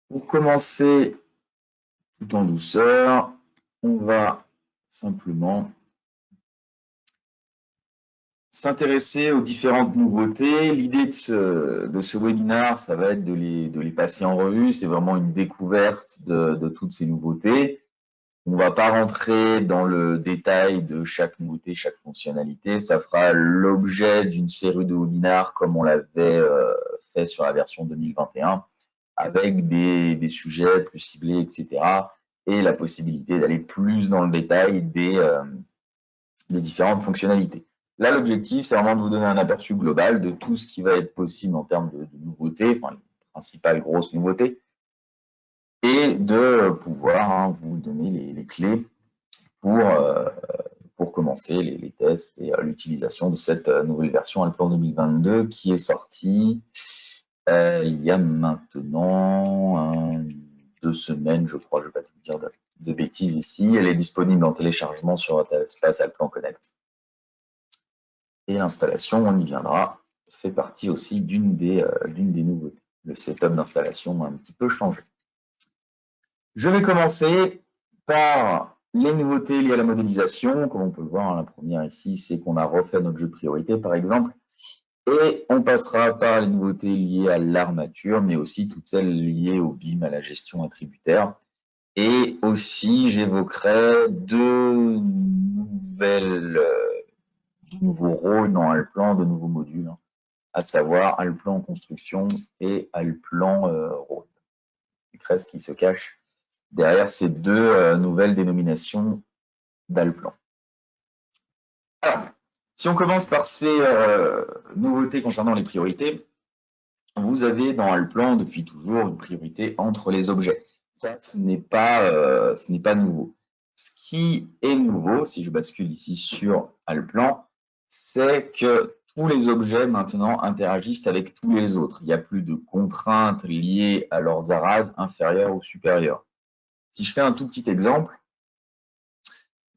Pour commencer tout en douceur, on va simplement s'intéresser aux différentes nouveautés. L'idée de ce webinaire, ça va être de les passer en revue. C'est vraiment une découverte de toutes ces nouveautés. On ne va pas rentrer dans le détail de chaque nouveauté, chaque fonctionnalité. Ça fera l'objet d'une série de webinaires comme on l'avait fait sur la version 2021, avec des sujets plus ciblés, etc. Et la possibilité d'aller plus dans le détail des différentes fonctionnalités. Là, l'objectif, c'est vraiment de vous donner un aperçu global de tout ce qui va être possible en termes de nouveautés, enfin, les principales grosses nouveautés, et de pouvoir vous donner les clés pour commencer les tests et l'utilisation de cette nouvelle version Alplan 2022 qui est sortie il y a maintenant 2 semaines, je crois, je ne vais pas vous dire de bêtises ici. Elle est disponible en téléchargement sur votre espace Alplan Connect. Et l'installation, on y viendra, fait partie aussi d'une des nouveautés. Le setup d'installation a un petit peu changé. Je vais commencer par les nouveautés liées à la modélisation. Comme on peut le voir, la première ici, c'est qu'on a refait notre jeu de priorité, par exemple. Et on passera par les nouveautés liées à l'armature, mais aussi toutes celles liées au BIM, à la gestion attributaire. Et aussi, j'évoquerai deux nouveaux rôles dans Alplan, de nouveaux modules, à savoir Alplan construction et Alplan road. Ce qui se cache derrière ces deux nouvelles dénominations d'Alplan. Alors, si on commence par ces nouveautés concernant les priorités, vous avez dans Alplan depuis toujours une priorité entre les objets. Ça, ce n'est pas nouveau. Ce qui est nouveau, si je bascule ici sur Alplan, c'est que tous les objets maintenant interagissent avec tous les autres. Il n'y a plus de contraintes liées à leurs arases inférieures ou supérieures. Si je fais un tout petit exemple,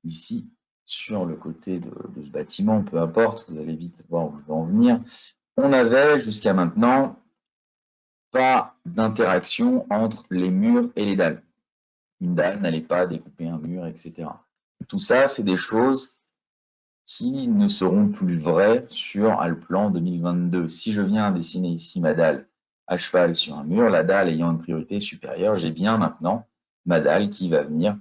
ici, sur le côté de ce bâtiment, peu importe, vous allez vite voir où je vais en venir, on avait jusqu'à maintenant pas d'interaction entre les murs et les dalles. Une dalle n'allait pas découper un mur, etc. Tout ça, c'est des choses qui ne seront plus vraies sur Alplan 2022. Si je viens dessiner ici ma dalle à cheval sur un mur, la dalle ayant une priorité supérieure, j'ai bien maintenant ma dalle qui va venir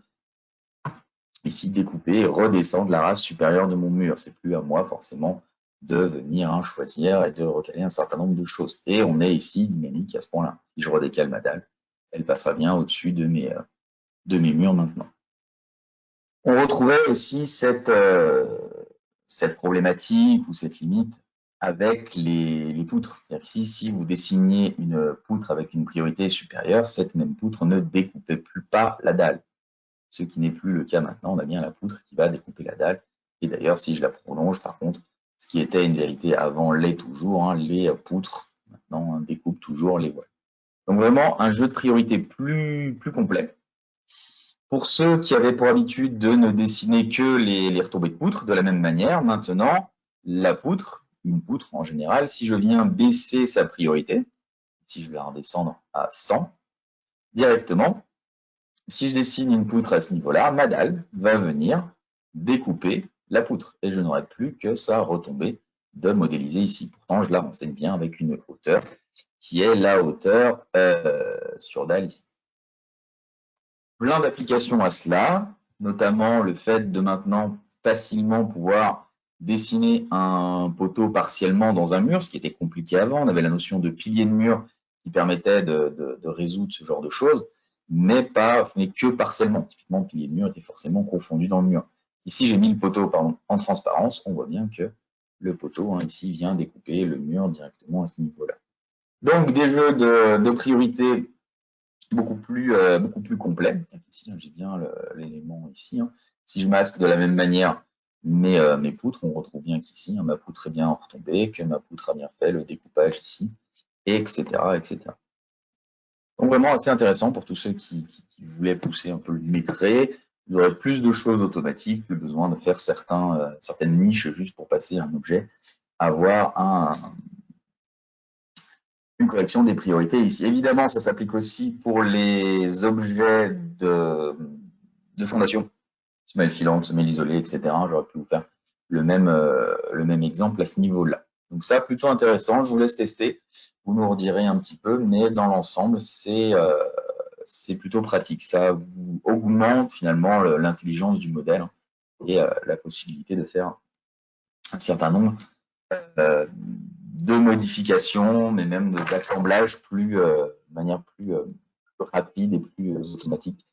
ici découper et redescendre la race supérieure de mon mur. C'est plus à moi forcément de venir choisir et de recaler un certain nombre de choses. Et on est ici dynamique à ce point-là. Si je redécale ma dalle, elle passera bien au-dessus de mes murs maintenant. On retrouvait aussi cette problématique ou cette limite avec les poutres. C'est-à-dire que si vous dessiniez une poutre avec une priorité supérieure, cette même poutre ne découpait plus pas la dalle. Ce qui n'est plus le cas maintenant, on a bien la poutre qui va découper la dalle. Et d'ailleurs, si je la prolonge, par contre, ce qui était une vérité avant l'est toujours, les poutres maintenant découpent toujours les voiles. Donc vraiment un jeu de priorité plus complet. Pour ceux qui avaient pour habitude de ne dessiner que les retombées de poutre, de la même manière, maintenant, la poutre, une poutre en général, si je viens baisser sa priorité, si je vais la redescendre à 100, directement, si je dessine une poutre à ce niveau-là, ma dalle va venir découper la poutre et je n'aurai plus que sa retombée de modéliser ici. Pourtant, je la renseigne bien avec une hauteur qui est la hauteur sur dalle ici. Plein d'applications à cela, notamment le fait de maintenant facilement pouvoir dessiner un poteau partiellement dans un mur, ce qui était compliqué avant. On avait la notion de pilier de mur qui permettait de résoudre ce genre de choses, mais que partiellement. Typiquement, le pilier de mur était forcément confondu dans le mur. Ici, j'ai mis le poteau en transparence. On voit bien que le poteau ici vient découper le mur directement à ce niveau-là. Donc, des jeux de priorité beaucoup plus complet. Ici, j'ai bien l'élément ici. Si je masque de la même manière mes poutres, on retrouve bien qu'ici, ma poutre est bien retombée, que ma poutre a bien fait le découpage ici, etc., etc. Donc vraiment assez intéressant pour tous ceux qui voulaient pousser un peu le métré. Vous aurez plus de choses automatiques, plus besoin de faire certaines niches juste pour passer un objet, avoir une correction des priorités ici. Évidemment, ça s'applique aussi pour les objets de fondation, semelle filante, semelle isolée, etc. J'aurais pu vous faire le même exemple à ce niveau-là. Donc ça, plutôt intéressant, je vous laisse tester, vous nous redirez un petit peu, mais dans l'ensemble, c'est plutôt pratique. Ça vous augmente finalement l'intelligence du modèle et la possibilité de faire un certain nombre de modifications, mais même d'assemblage de manière plus rapide et plus automatique.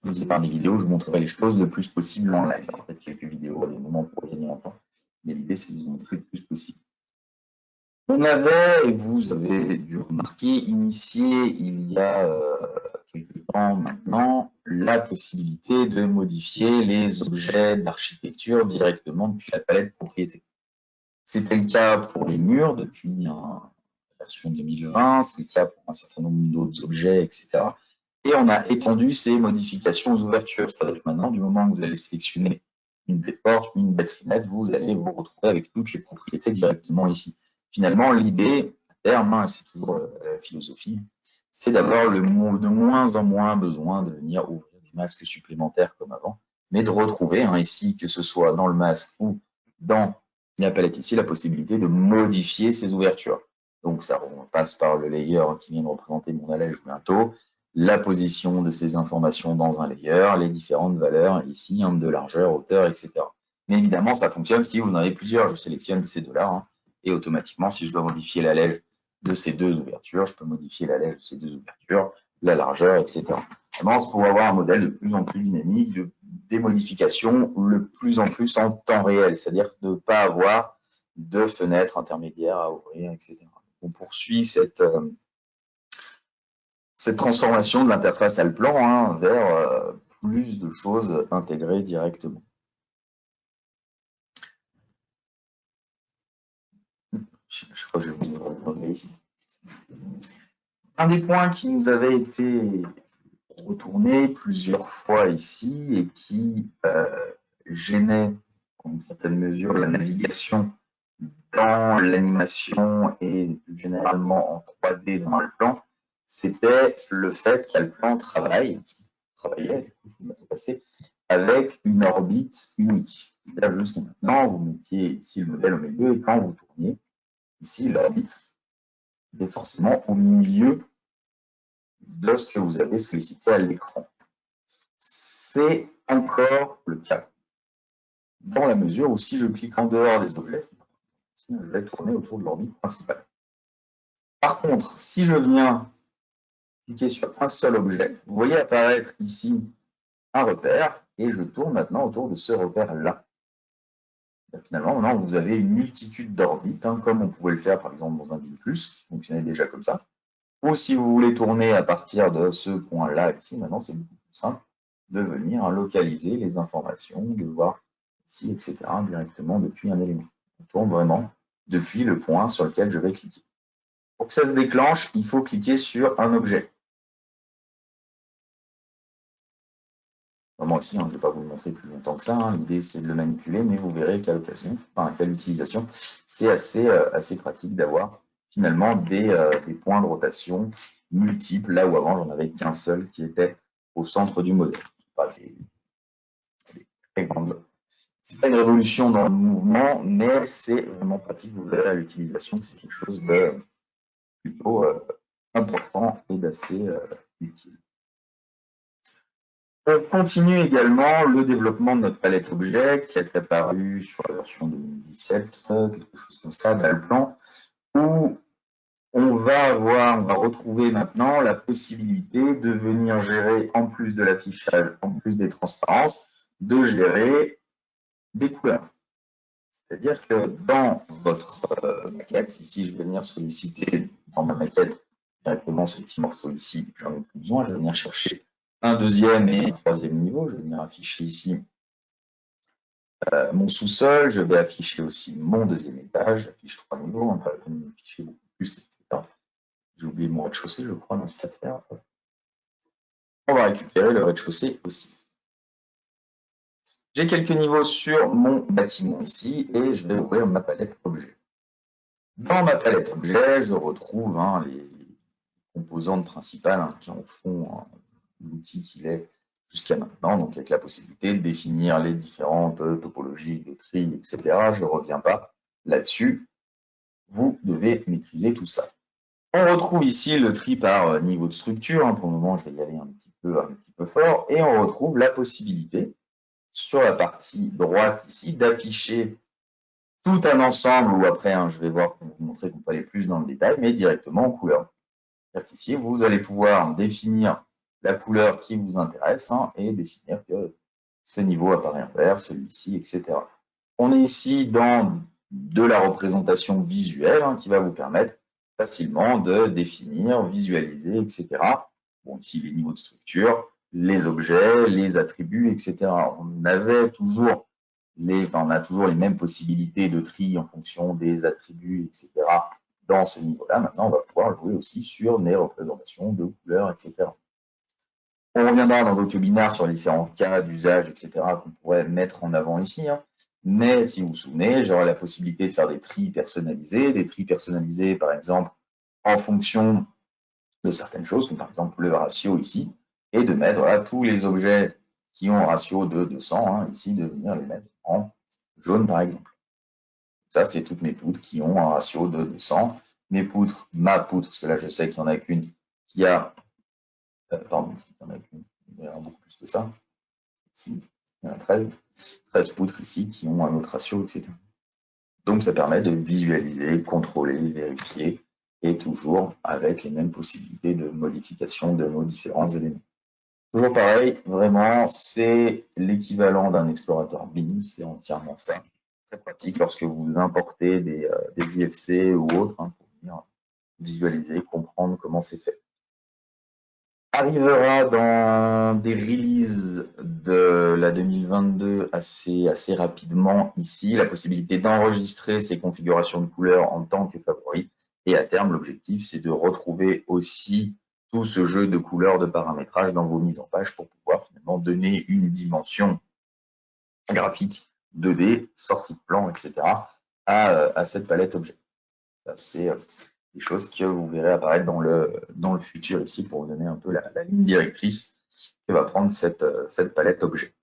Je vous épargne les vidéos, je vous montrerai les choses le plus possible en live. Peut-être quelques vidéos, des moments pour gagner en temps. Mais l'idée, c'est de vous montrer le plus possible. On avait, et vous avez dû remarquer, initié il y a quelques temps maintenant, la possibilité de modifier les objets d'architecture directement depuis la palette propriété. C'était le cas pour les murs depuis la version 2020, c'est le cas pour un certain nombre d'autres objets, etc. Et on a étendu ces modifications aux ouvertures. C'est-à-dire que maintenant, du moment que vous allez sélectionner une baie de porte, une baie de fenêtre, vous allez vous retrouver avec toutes les propriétés directement ici. Finalement, l'idée, à terme, c'est toujours la philosophie, c'est d'avoir de moins en moins besoin de venir ouvrir des masques supplémentaires comme avant, mais de retrouver ici, que ce soit dans le masque ou dans la palette ici, la possibilité de modifier ces ouvertures. Donc ça, on passe par le layer qui vient de représenter mon allège bientôt, la position de ces informations dans un layer, les différentes valeurs ici, de largeur, hauteur, etc. Mais évidemment, ça fonctionne si vous en avez plusieurs. Je sélectionne ces deux-là, et automatiquement, si je dois modifier l'allège de ces deux ouvertures, je peux modifier l'allège de ces deux ouvertures, la largeur, etc. Vraiment, c'est pour avoir un modèle de plus en plus dynamique, des modifications le plus en plus en temps réel, c'est-à-dire ne pas avoir de fenêtres intermédiaires à ouvrir, etc. On poursuit cette transformation de l'interface Allplan vers plus de choses intégrées directement. Je crois que je vais vous regarder ici. Un des points qui nous avait été retourné plusieurs fois ici et qui gênait en une certaine mesure la navigation dans l'animation et plus généralement en 3D dans Allplan, c'était le fait qu'Allplan travaillait avec une orbite unique. Jusqu'à maintenant, vous mettiez ici le modèle au milieu et quand vous tourniez, ici l'orbite est forcément au milieu de ce que vous avez sollicité à l'écran. C'est encore le cas, dans la mesure où si je clique en dehors des objets, je vais tourner autour de l'orbite principale. Par contre, si je viens cliquer sur un seul objet, vous voyez apparaître ici un repère, et je tourne maintenant autour de ce repère-là. Finalement, maintenant, vous avez une multitude d'orbites, comme on pouvait le faire par exemple dans un Build+, qui fonctionnait déjà comme ça. Ou si vous voulez tourner à partir de ce point-là ici, maintenant c'est beaucoup plus simple de venir localiser les informations, de voir ici, etc., directement depuis un élément. On tourne vraiment depuis le point sur lequel je vais cliquer. Pour que ça se déclenche, il faut cliquer sur un objet. Moi aussi, je ne vais pas vous le montrer plus longtemps que ça. L'idée, c'est de le manipuler, mais vous verrez qu'à l'utilisation, c'est assez pratique d'avoir finalement des points de rotation multiples, là où avant, j'en avais qu'un seul qui était au centre du modèle. C'est pas une révolution dans le mouvement, mais c'est vraiment pratique. Vous verrez à l'utilisation que c'est quelque chose de plutôt important et d'assez utile. On continue également le développement de notre palette objet qui est apparu sur la version 2017, quelque chose comme ça, d'Allplan, où on va retrouver maintenant la possibilité de venir gérer, en plus de l'affichage, en plus des transparences, de gérer des couleurs. C'est-à-dire que dans votre maquette, ici je vais venir solliciter dans ma maquette directement ce petit morceau ici, j'en ai plus besoin, je vais venir chercher un deuxième et un troisième niveau. Je vais venir afficher ici mon sous-sol. Je vais afficher aussi mon deuxième étage. J'affiche 3 niveaux. On va afficher beaucoup plus, etc. J'ai oublié mon rez-de-chaussée, je crois, dans cette affaire. On va récupérer le rez-de-chaussée aussi. J'ai quelques niveaux sur mon bâtiment ici et je vais ouvrir ma palette objet. Dans ma palette objet, je retrouve les composantes principales qui en font l'outil qu'il est jusqu'à maintenant, donc avec la possibilité de définir les différentes topologies de tri, etc. Je ne reviens pas là-dessus. Vous devez maîtriser tout ça. On retrouve ici le tri par niveau de structure. Pour le moment, je vais y aller un petit peu fort. Et on retrouve la possibilité, sur la partie droite ici, d'afficher tout un ensemble, ou après, je vais voir pour vous montrer qu'on peut aller plus dans le détail, mais directement en couleur. Ici, vous allez pouvoir définir la couleur qui vous intéresse et définir que ce niveau apparaît en vert, celui-ci, etc. On est ici dans de la représentation visuelle qui va vous permettre facilement de définir, visualiser, etc. Bon, ici, les niveaux de structure, les objets, les attributs, etc. On a toujours les mêmes possibilités de tri en fonction des attributs, etc. Dans ce niveau-là, maintenant, on va pouvoir jouer aussi sur des représentations de couleurs, etc. On reviendra dans d'autres webinaires sur les différents cas d'usage, etc. qu'on pourrait mettre en avant ici. Mais si vous vous souvenez, j'aurai la possibilité de faire des tris personnalisés, par exemple, en fonction de certaines choses, comme par exemple le ratio ici, et de mettre tous les objets qui ont un ratio de 200, ici, de venir les mettre en jaune, par exemple. Ça, c'est toutes mes poutres qui ont un ratio de 200. Mes poutres, ma poutre, parce que là, je sais qu'il n'y en a qu'une qui a... pardon, il y en a qu'une, il y en a beaucoup plus que ça. Ici, il y en a 13 poutres ici qui ont un autre ratio, etc. Donc, ça permet de visualiser, contrôler, vérifier, et toujours avec les mêmes possibilités de modification de nos différents éléments. Toujours pareil, vraiment, c'est l'équivalent d'un explorateur BIM, c'est entièrement ça. Très pratique lorsque vous importez des IFC ou autres pour venir visualiser, comprendre comment c'est fait. Arrivera dans des releases de la 2022 assez rapidement ici, la possibilité d'enregistrer ces configurations de couleurs en tant que favoris. Et à terme, l'objectif, c'est de retrouver aussi tout ce jeu de couleurs de paramétrage dans vos mises en page pour pouvoir finalement donner une dimension graphique 2D, sortie de plan, etc. à cette palette objet. Ça, c'est des choses que vous verrez apparaître dans le futur ici pour vous donner un peu la ligne directrice que va prendre cette palette objet.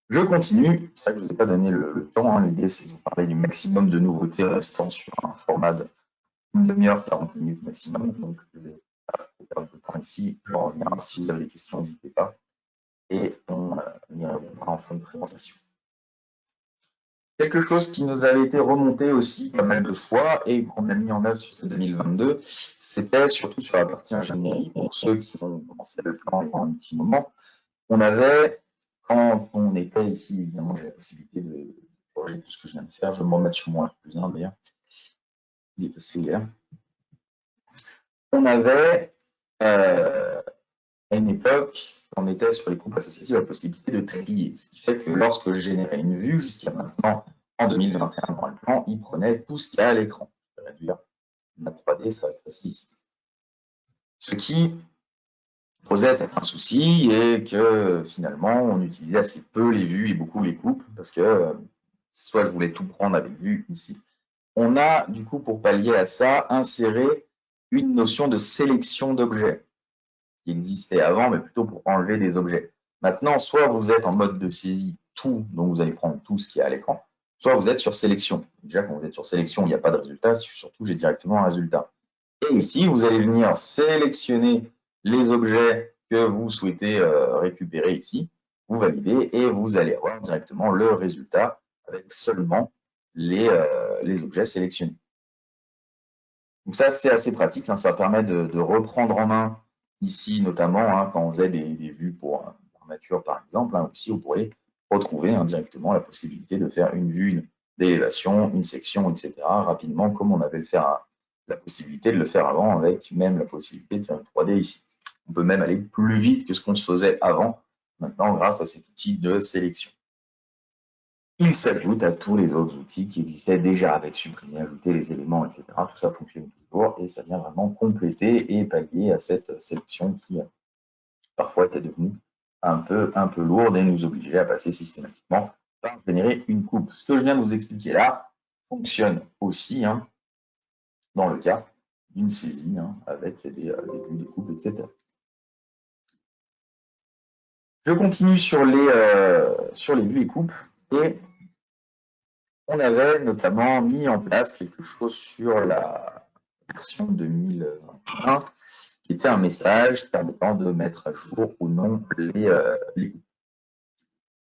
Je continue, c'est vrai que je ne vous ai pas donné le temps, l'idée c'est de vous parler du maximum de nouveautés restant sur un format de 1 demi-heure, 40 minutes maximum, donc je vais pas perdre de temps ici, je reviens, si vous avez des questions, n'hésitez pas, et on y répondra en fin de présentation. Quelque chose qui nous avait été remonté aussi pas mal de fois et qu'on a mis en œuvre sur cette 2022, c'était surtout sur la partie ingénierie. Pour ceux qui ont commencé le plan pendant un petit moment, on avait, quand on était ici, évidemment, j'ai la possibilité de corriger tout ce que je viens de faire. Je vais me remettre sur mon R+1 d'ailleurs. Il est passé hier. On avait, à une époque, on était sur les groupes associatifs, la possibilité de trier. Ce qui fait que lorsque je générais une vue, jusqu'à maintenant, en 2021, dans le plan, il prenait tout ce qu'il y a à l'écran. Je vais réduire ma 3D, ça va se passer ici. Ce qui posait certains soucis et que finalement, on utilisait assez peu les vues et beaucoup les coupes parce que soit je voulais tout prendre avec vue ici. On a, du coup, pour pallier à ça, inséré une notion de sélection d'objets qui existait avant, mais plutôt pour enlever des objets. Maintenant, soit vous êtes en mode de saisie tout, donc vous allez prendre tout ce qui est à l'écran, soit vous êtes sur sélection. Déjà, quand vous êtes sur sélection, il n'y a pas de résultat, surtout j'ai directement un résultat. Et ici, vous allez venir sélectionner les objets que vous souhaitez récupérer ici, vous validez et vous allez avoir directement le résultat avec seulement les objets sélectionnés. Donc ça, c'est assez pratique, ça permet de reprendre en main ici, notamment quand on faisait des vues pour nature, par exemple, aussi vous pourrez retrouver directement la possibilité de faire une vue d'élévation, une section, etc. rapidement, comme on avait la possibilité de le faire avant, avec même la possibilité de faire une 3D ici. On peut même aller plus vite que ce qu'on se faisait avant, maintenant, grâce à cet outil de sélection. Il s'ajoute à tous les autres outils qui existaient déjà avec supprimer, ajouter les éléments, etc. Tout ça fonctionne toujours et ça vient vraiment compléter et pallier à cette sélection qui parfois était devenue un peu lourde et nous obliger à passer systématiquement par générer une coupe. Ce que je viens de vous expliquer là fonctionne aussi dans le cas d'une saisie avec des vues, des coupes, etc. Je continue sur les vues et coupes et on avait notamment mis en place quelque chose sur la version 2021 qui était un message permettant de mettre à jour ou non les coupes.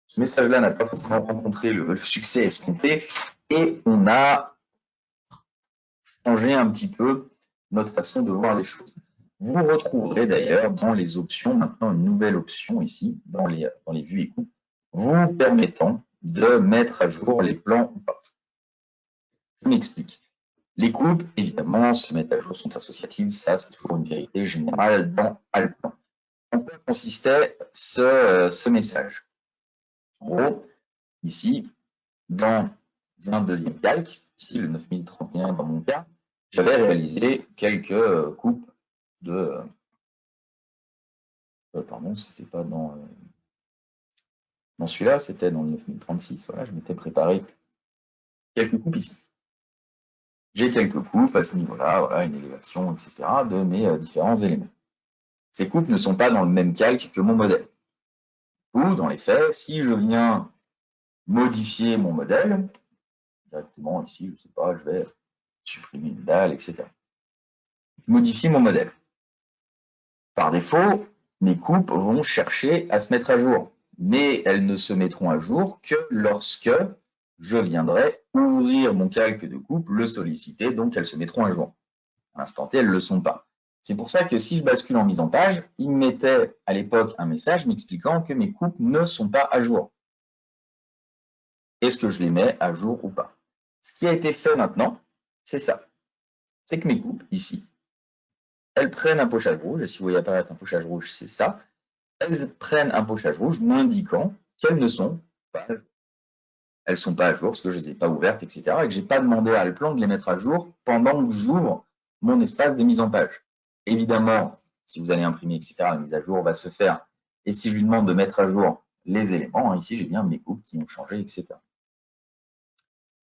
Ce message-là n'a pas forcément rencontré le succès escompté et on a changé un petit peu notre façon de voir les choses. Vous retrouverez d'ailleurs dans les options maintenant une nouvelle option ici, dans les vues et coupes, vous permettant de mettre à jour les plans ou pas. Je m'explique. Les coupes, évidemment, se mettent à jour, sont associatives, ça c'est toujours une vérité générale dans Alplan. En quoi consistait ce message? En gros, ici, dans un deuxième calque, ici le 9031 dans mon cas, j'avais réalisé quelques coupes de... pardon, c'était pas dans celui-là, c'était dans le 9036. Voilà, je m'étais préparé quelques coupes ici. J'ai quelques coupes à ce niveau-là, voilà, une élévation, etc. de mes différents éléments. Ces coupes ne sont pas dans le même calque que mon modèle. Ou, dans les faits, si je viens modifier mon modèle, directement ici, je ne sais pas, je vais supprimer une dalle, etc. Modifier mon modèle. Par défaut, mes coupes vont chercher à se mettre à jour, mais elles ne se mettront à jour que lorsque je viendrai ouvrir mon calque de coupe, le solliciter, donc elles se mettront à jour. À l'instant T, elles ne le sont pas. C'est pour ça que si je bascule en mise en page, il mettait à l'époque un message m'expliquant que mes coupes ne sont pas à jour. Est-ce que je les mets à jour ou pas? Ce qui a été fait maintenant, c'est ça. C'est que mes coupes, ici, elles prennent un pochage rouge, et si vous voyez apparaître un pochage rouge, c'est ça. Elles prennent un pochage rouge m'indiquant qu'elles ne sont pas à jour. Elles ne sont pas à jour parce que je ne les ai pas ouvertes, etc. et que je n'ai pas demandé à Alplan de les mettre à jour pendant que j'ouvre mon espace de mise en page. Évidemment, si vous allez imprimer, etc., la mise à jour va se faire. Et si je lui demande de mettre à jour les éléments, ici, j'ai bien mes coupes qui ont changé, etc.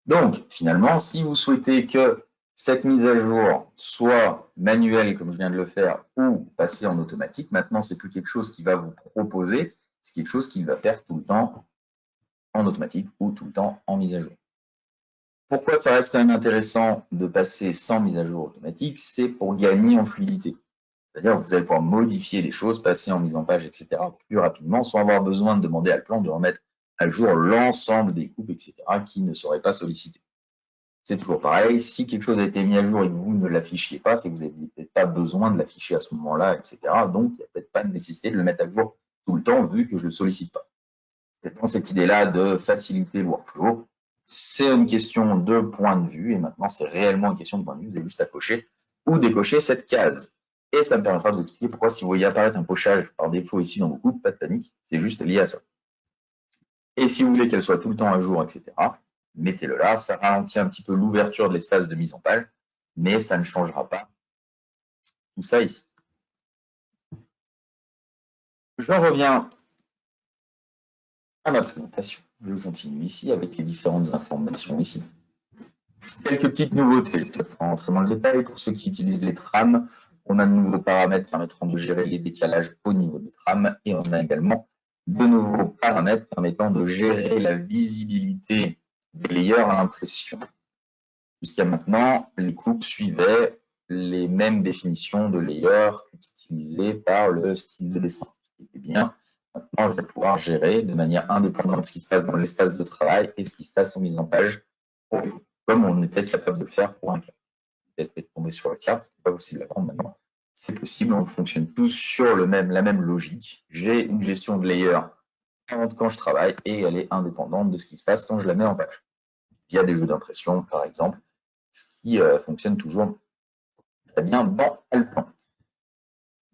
Donc, finalement, si vous souhaitez que cette mise à jour soit manuelle, comme je viens de le faire, ou passer en automatique, maintenant, c'est plus quelque chose qui va vous proposer, c'est quelque chose qu'il va faire tout le temps en automatique ou tout le temps en mise à jour. Pourquoi ça reste quand même intéressant de passer sans mise à jour automatique? C'est pour gagner en fluidité. C'est-à-dire que vous allez pouvoir modifier les choses, passer en mise en page, etc. plus rapidement, sans avoir besoin de demander à Alplan de remettre à jour l'ensemble des coupes, etc. qui ne seraient pas sollicitées. C'est toujours pareil, si quelque chose a été mis à jour et que vous ne l'affichiez pas, c'est que vous n'avez peut-être pas besoin de l'afficher à ce moment-là, etc. Donc, il n'y a peut-être pas de nécessité de le mettre à jour tout le temps, vu que je ne le sollicite pas. C'est dans cette idée-là de faciliter le workflow. C'est une question de point de vue, et maintenant, c'est réellement une question de point de vue. Vous avez juste à cocher ou décocher cette case. Et ça me permettra de vous expliquer pourquoi, si vous voyez apparaître un pochage par défaut ici dans vos coupes, pas de panique, c'est juste lié à ça. Et si vous voulez qu'elle soit tout le temps à jour, etc., mettez-le là. Ça ralentit un petit peu l'ouverture de l'espace de mise en page, mais ça ne changera pas tout ça ici. Je reviens à ma présentation. Je continue ici avec les différentes informations ici. Quelques petites nouveautés, je vais rentrer dans le détail. Pour ceux qui utilisent les trames, on a de nouveaux paramètres permettant de gérer les décalages au niveau des trames et on a également de nouveaux paramètres permettant de gérer la visibilité des layers à impression. Jusqu'à maintenant, les coupes suivaient les mêmes définitions de layers utilisées par le style de dessin. Et bien, maintenant, je vais pouvoir gérer de manière indépendante ce qui se passe dans l'espace de travail et ce qui se passe en mise en page, comme on était capable de le faire pour un cas. Peut-être tomber sur le cas, c'est pas possible d'apprendre maintenant. C'est possible, on fonctionne tous sur la même logique. J'ai une gestion de layer quand je travaille et elle est indépendante de ce qui se passe quand je la mets en page. Il y a des jeux d'impression, par exemple, ce qui fonctionne toujours très bien dans Alplan.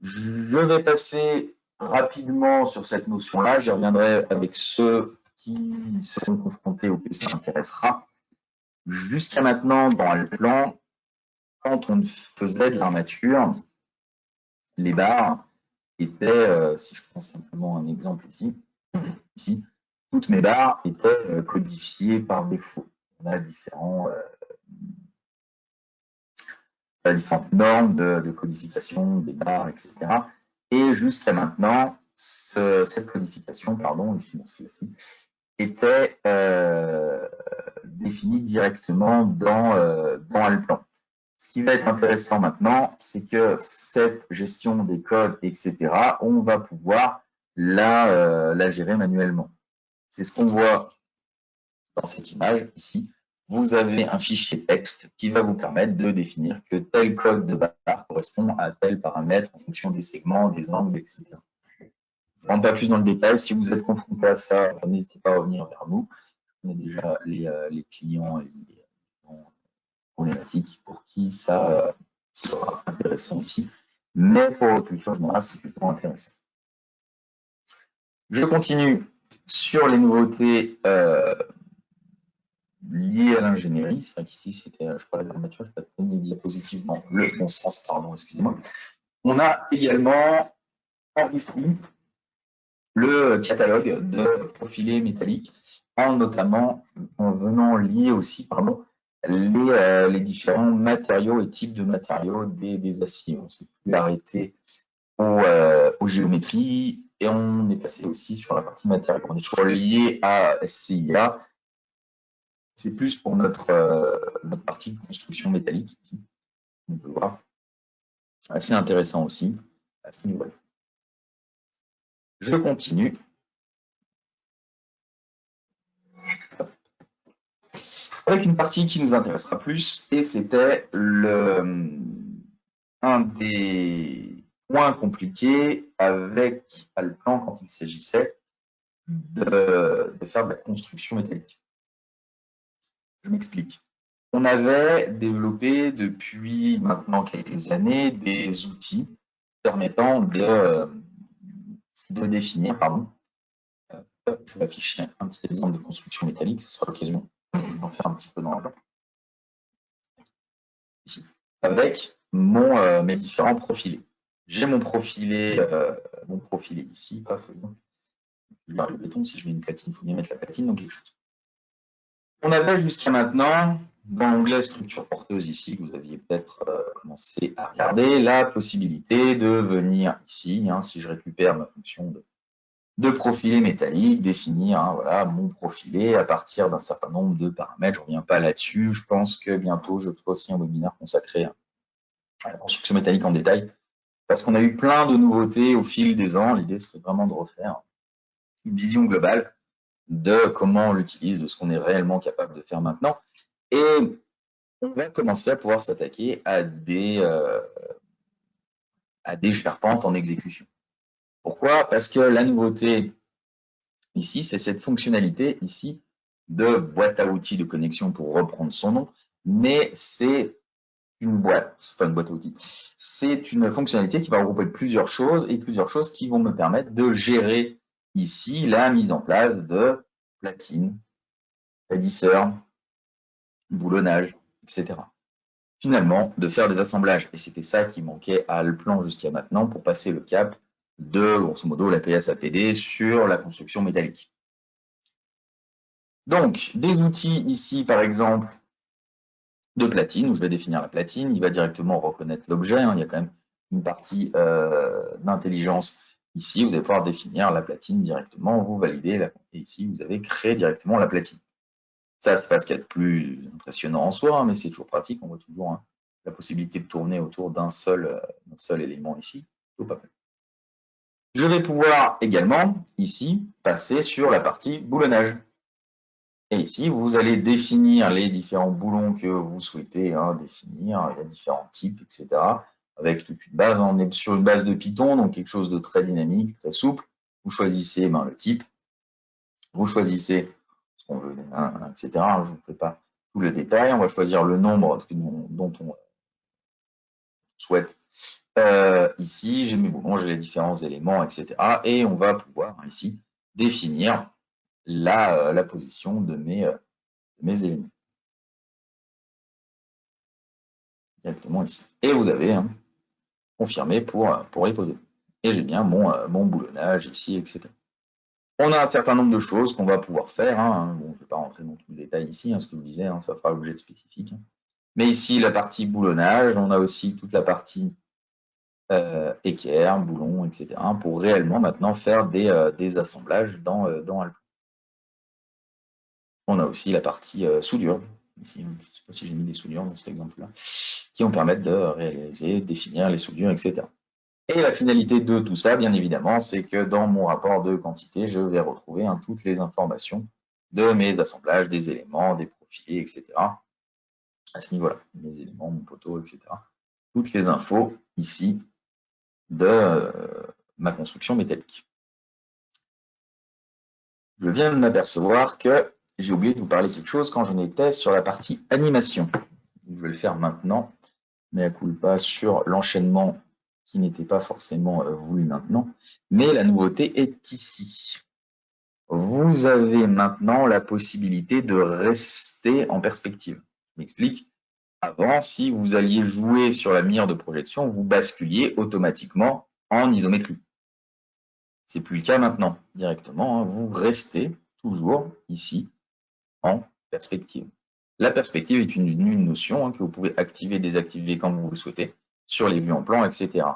Je vais passer rapidement sur cette notion-là. J'y reviendrai avec ceux qui seront confrontés ou que ça intéressera. Jusqu'à maintenant, dans Alplan, quand on faisait de l'armature, les barres, était, si je prends simplement un exemple ici, toutes mes barres étaient codifiées par défaut. On a différentes normes de codification des barres, etc. Et jusqu'à maintenant, cette codification, pardon, ici, était définie directement dans Alplan. Ce qui va être intéressant maintenant, c'est que cette gestion des codes, etc., on va pouvoir la gérer manuellement. C'est ce qu'on voit dans cette image ici. Vous avez un fichier texte qui va vous permettre de définir que tel code de barre correspond à tel paramètre en fonction des segments, des angles, etc. Je ne rentre pas plus dans le détail. Si vous êtes confronté à ça, n'hésitez pas à revenir vers nous. On a déjà les clients et les problématiques pour qui ça sera intéressant aussi. Mais pour la culture générale, c'est plutôt intéressant. Je continue sur les nouveautés liées à l'ingénierie. C'est vrai qu'ici, c'était, je crois, la dernière, je ne vais pas donner les diapositives dans le bon sens, pardon, excusez-moi. On a également enrichi le catalogue de profilés métalliques, notamment en venant lier aussi, pardon, les différents matériaux et types de matériaux des aciers. On s'est plus arrêté aux géométries et on est passé aussi sur la partie matériaux. On est toujours lié à SCIA. C'est plus pour notre partie de construction métallique ici. On peut voir. Assez intéressant aussi à ce niveau-là. Je continue. Avec une partie qui nous intéressera plus, et c'était un des points compliqués avec Alplan quand il s'agissait de faire de la construction métallique. Je m'explique. On avait développé depuis maintenant quelques années des outils permettant de définir, pardon, je vais afficher un petit exemple de construction métallique, ce sera l'occasion d'en faire un petit peu dans la bas. Ici, avec mes différents profilés. J'ai mon profilé ici, paf, je garde le béton, si je mets une platine, il faut bien mettre la platine dans quelque chose. On avait jusqu'à maintenant, dans l'onglet structure porteuse ici, que vous aviez peut-être commencé à regarder, la possibilité de venir ici, si je récupère ma fonction de profilé métallique, définir voilà, mon profilé à partir d'un certain nombre de paramètres. Je ne reviens pas là-dessus. Je pense que bientôt, je ferai aussi un webinaire consacré à la construction métallique en détail, parce qu'on a eu plein de nouveautés au fil des ans. L'idée serait vraiment de refaire une vision globale de comment on l'utilise, de ce qu'on est réellement capable de faire maintenant. Et on va commencer à pouvoir s'attaquer à des charpentes en exécution. Pourquoi? Parce que la nouveauté ici, c'est cette fonctionnalité ici de boîte à outils de connexion pour reprendre son nom, mais c'est une boîte, enfin une boîte à outils. C'est une fonctionnalité qui va regrouper plusieurs choses et plusieurs choses qui vont me permettre de gérer ici la mise en place de platines, raidisseurs, boulonnage, etc. Finalement, de faire des assemblages. Et c'était ça qui manquait à Alplan jusqu'à maintenant pour passer le cap de, grosso modo, la PSAPD sur la construction métallique. Donc, des outils ici, par exemple, de platine, où je vais définir la platine, il va directement reconnaître l'objet, il y a quand même une partie d'intelligence ici, vous allez pouvoir définir la platine directement, vous validez, et ici, vous avez créé directement la platine. Ça, c'est pas ce qu'il y a de plus impressionnant en soi, mais c'est toujours pratique, on voit toujours la possibilité de tourner autour d'un seul élément ici, pas mal. Je vais pouvoir également, ici, passer sur la partie boulonnage. Et ici, vous allez définir les différents boulons que vous souhaitez définir. Il y a différents types, etc. Avec toute une base. On est sur une base de Python, donc quelque chose de très dynamique, très souple. Vous choisissez le type. Vous choisissez ce qu'on veut, etc. Je ne vous fais pas tout le détail. On va choisir le nombre dont on souhaite. Ici, j'ai mes boulons, j'ai les différents éléments, etc. Et on va pouvoir ici définir la position de mes éléments. Directement ici. Et vous avez confirmé pour les poser. et j'ai bien mon boulonnage ici, etc. On a un certain nombre de choses qu'on va pouvoir faire. Hein. Bon, je ne vais pas rentrer dans tout le détail ici, ce que je vous disais, ça fera l'objet de spécifique. Mais ici, la partie boulonnage, on a aussi toute la partie équerre, boulon, etc. pour réellement maintenant faire des assemblages dans Alplan. On a aussi la partie soudure. Ici, je ne sais pas si j'ai mis des soudures dans cet exemple-là, qui vont permettre de réaliser, définir les soudures, etc. Et la finalité de tout ça, bien évidemment, c'est que dans mon rapport de quantité, je vais retrouver toutes les informations de mes assemblages, des éléments, des profils, etc. À ce niveau-là, mes éléments, mon poteau, etc. Toutes les infos ici de ma construction métallique. Je viens de m'apercevoir que j'ai oublié de vous parler de quelque chose quand j'en étais sur la partie animation. Je vais le faire maintenant, mais à culpa sur l'enchaînement qui n'était pas forcément voulu maintenant. Mais la nouveauté est ici. Vous avez maintenant la possibilité de rester en perspective. Je m'explique. Avant, si vous alliez jouer sur la mire de projection, vous basculiez automatiquement en isométrie. C'est plus le cas maintenant. Directement, vous restez toujours ici en perspective. La perspective est une notion que vous pouvez activer, désactiver quand vous le souhaitez, sur les vues en plan, etc.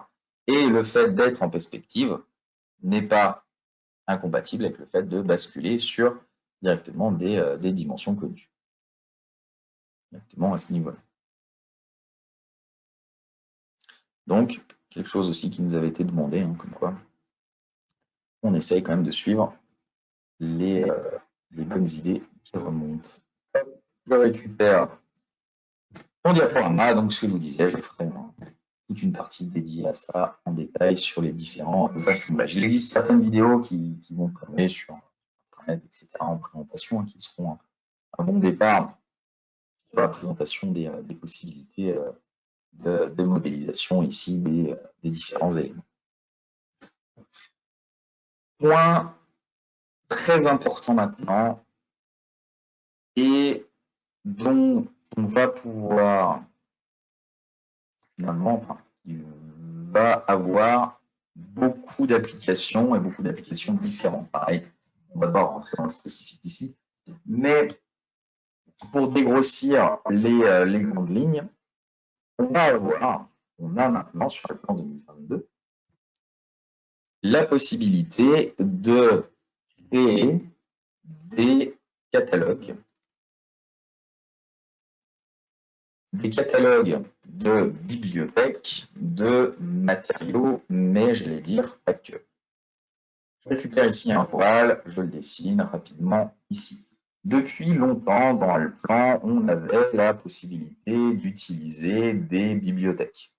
Et le fait d'être en perspective n'est pas incompatible avec le fait de basculer sur directement des dimensions connues. Directement à ce niveau-là. Donc, quelque chose aussi qui nous avait été demandé, comme quoi on essaye quand même de suivre les bonnes idées qui remontent. Je récupère mon diaporama, donc ce que je vous disais, je ferai toute une partie dédiée à ça en détail sur les différents assemblages. Il existe certaines vidéos qui vont tourner sur Internet, etc., en présentation, qui seront un bon départ sur la présentation des possibilités de modélisation ici des différents éléments. Point très important maintenant et dont on va pouvoir finalement, il va avoir beaucoup d'applications et beaucoup d'applications différentes. Pareil, on ne va pas rentrer dans le spécifique ici, mais pour dégrossir les grandes lignes, on a maintenant sur le plan 2022 la possibilité de créer des catalogues de bibliothèques, de matériaux, mais j'allais dire pas que. Je récupère ici un voile, je le dessine rapidement ici. Depuis longtemps, dans Alplan, on avait la possibilité d'utiliser des bibliothèques.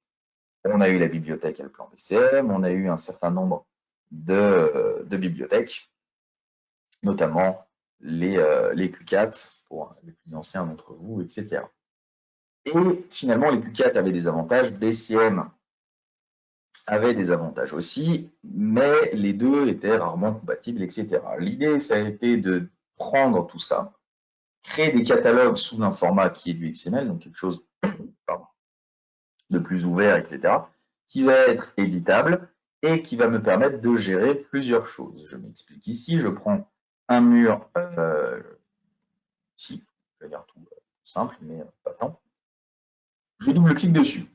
On a eu la bibliothèque Alplan BCM, on a eu un certain nombre de bibliothèques, notamment les Q4 pour les plus anciens d'entre vous, etc. Et finalement, les Q4 avaient des avantages, BCM avait des avantages aussi, mais les deux étaient rarement compatibles, etc. L'idée, ça a été de prendre tout ça, créer des catalogues sous un format qui est du XML, donc quelque chose de plus ouvert, etc., qui va être éditable et qui va me permettre de gérer plusieurs choses. Je m'explique ici, je prends un mur, ici, je vais dire tout simple, mais pas tant. Je double-clique dessus.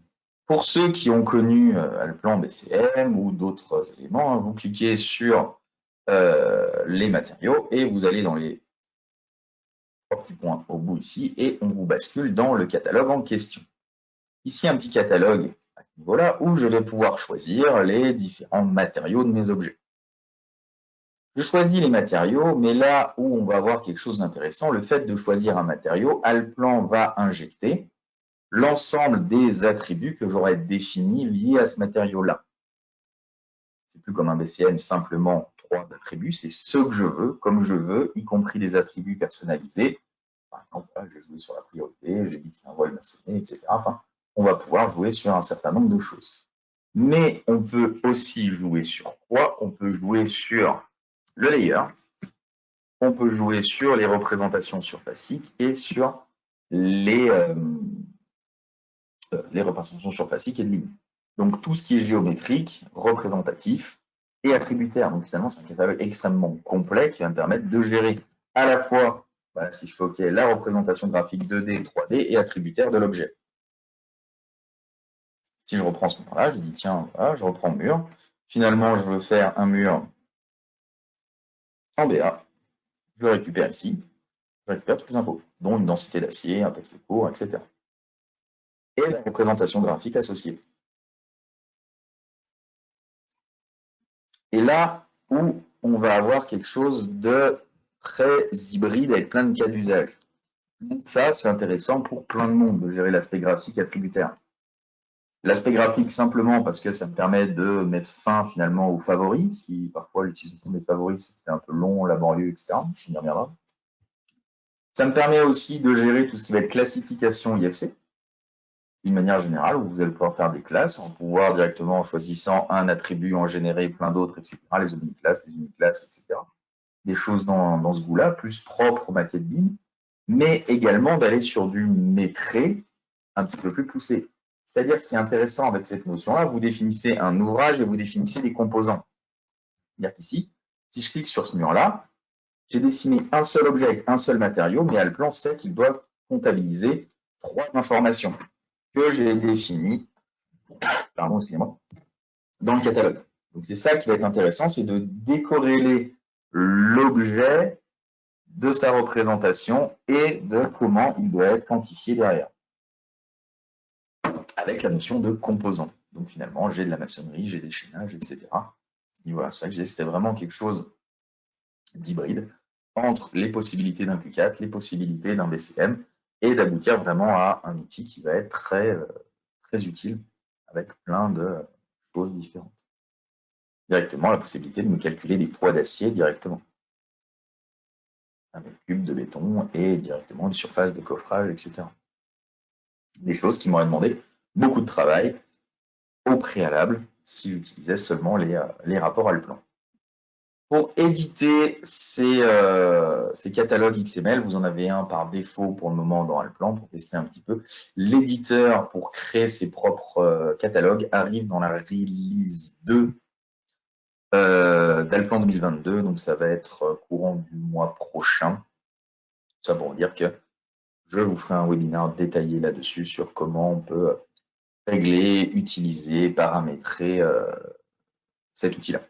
Pour ceux qui ont connu Alplan BCM ou d'autres éléments, vous cliquez sur les matériaux et vous allez dans les trois petits points au bout ici et on vous bascule dans le catalogue en question. Ici, un petit catalogue à ce niveau-là où je vais pouvoir choisir les différents matériaux de mes objets. Je choisis les matériaux, mais là où on va avoir quelque chose d'intéressant, le fait de choisir un matériau, Alplan va injecter l'ensemble des attributs que j'aurais définis liés à ce matériau-là. C'est plus comme un BCM, simplement 3 attributs, c'est ce que je veux, comme je veux, y compris des attributs personnalisés. Par exemple, là, j'ai joué sur la priorité, j'ai dit que c'est un voile maçonné, etc. Enfin, on va pouvoir jouer sur un certain nombre de choses. Mais on peut aussi jouer sur quoi? On peut jouer sur le layer, on peut jouer sur les représentations surfaciques et sur les représentations surfaciques et de lignes. Donc tout ce qui est géométrique, représentatif et attributaire. Donc finalement, c'est un catalogue extrêmement complet qui va me permettre de gérer à la fois, si je fais OK, la représentation graphique 2D, 3D et attributaire de l'objet. Si je reprends ce moment-là, je dis tiens, voilà, je reprends le mur. Finalement, je veux faire un mur en BA. Je le récupère ici. Je récupère toutes les infos, dont une densité d'acier, un texte court, etc. Et la représentation graphique associée. Et là où on va avoir quelque chose de très hybride avec plein de cas d'usage. Donc ça, c'est intéressant pour plein de monde de gérer l'aspect graphique attributaire. L'aspect graphique simplement parce que ça me permet de mettre fin finalement aux favoris, qui parfois l'utilisation des favoris c'est un peu long, laborieux, etc. On y reviendra. Ça me permet aussi de gérer tout ce qui va être classification IFC, d'une manière générale, où vous allez pouvoir faire des classes, en pouvoir directement en choisissant un attribut, en générer plein d'autres, etc. Les omniclasses, les uniclasses, etc. Des choses dans ce goût-là, plus propres aux maquettes BIM, mais également d'aller sur du métré un petit peu plus poussé. C'est-à-dire, ce qui est intéressant avec cette notion-là, vous définissez un ouvrage et vous définissez des composants. C'est-à-dire qu'ici, si je clique sur ce mur-là, j'ai dessiné un seul objet avec un seul matériau, mais Alplan sait qu'il doit comptabiliser 3 informations que j'ai définies, pardon, excusez-moi, dans le catalogue. Donc c'est ça qui va être intéressant, c'est de décorréler l'objet de sa représentation et de comment il doit être quantifié derrière, avec la notion de composant. Donc finalement, j'ai de la maçonnerie, j'ai des chaînages, etc. Et voilà, c'est ça que je disais, c'était vraiment quelque chose d'hybride entre les possibilités d'un Q4, les possibilités d'un BCM, et d'aboutir vraiment à un outil qui va être très, très utile avec plein de choses différentes. Directement, la possibilité de me calculer des poids d'acier directement. Un mètre cube de béton et directement une surface de coffrage, etc. Des choses qui m'auraient demandé beaucoup de travail au préalable si j'utilisais seulement les rapports Alplan. Pour éditer ces catalogues XML, vous en avez un par défaut pour le moment dans Alplan pour tester un petit peu. L'éditeur pour créer ses propres catalogues arrive dans la release 2 d'Alplan 2022, donc ça va être courant du mois prochain. Ça pour dire que je vous ferai un webinaire détaillé là-dessus sur comment on peut régler, utiliser, paramétrer cet outil-là.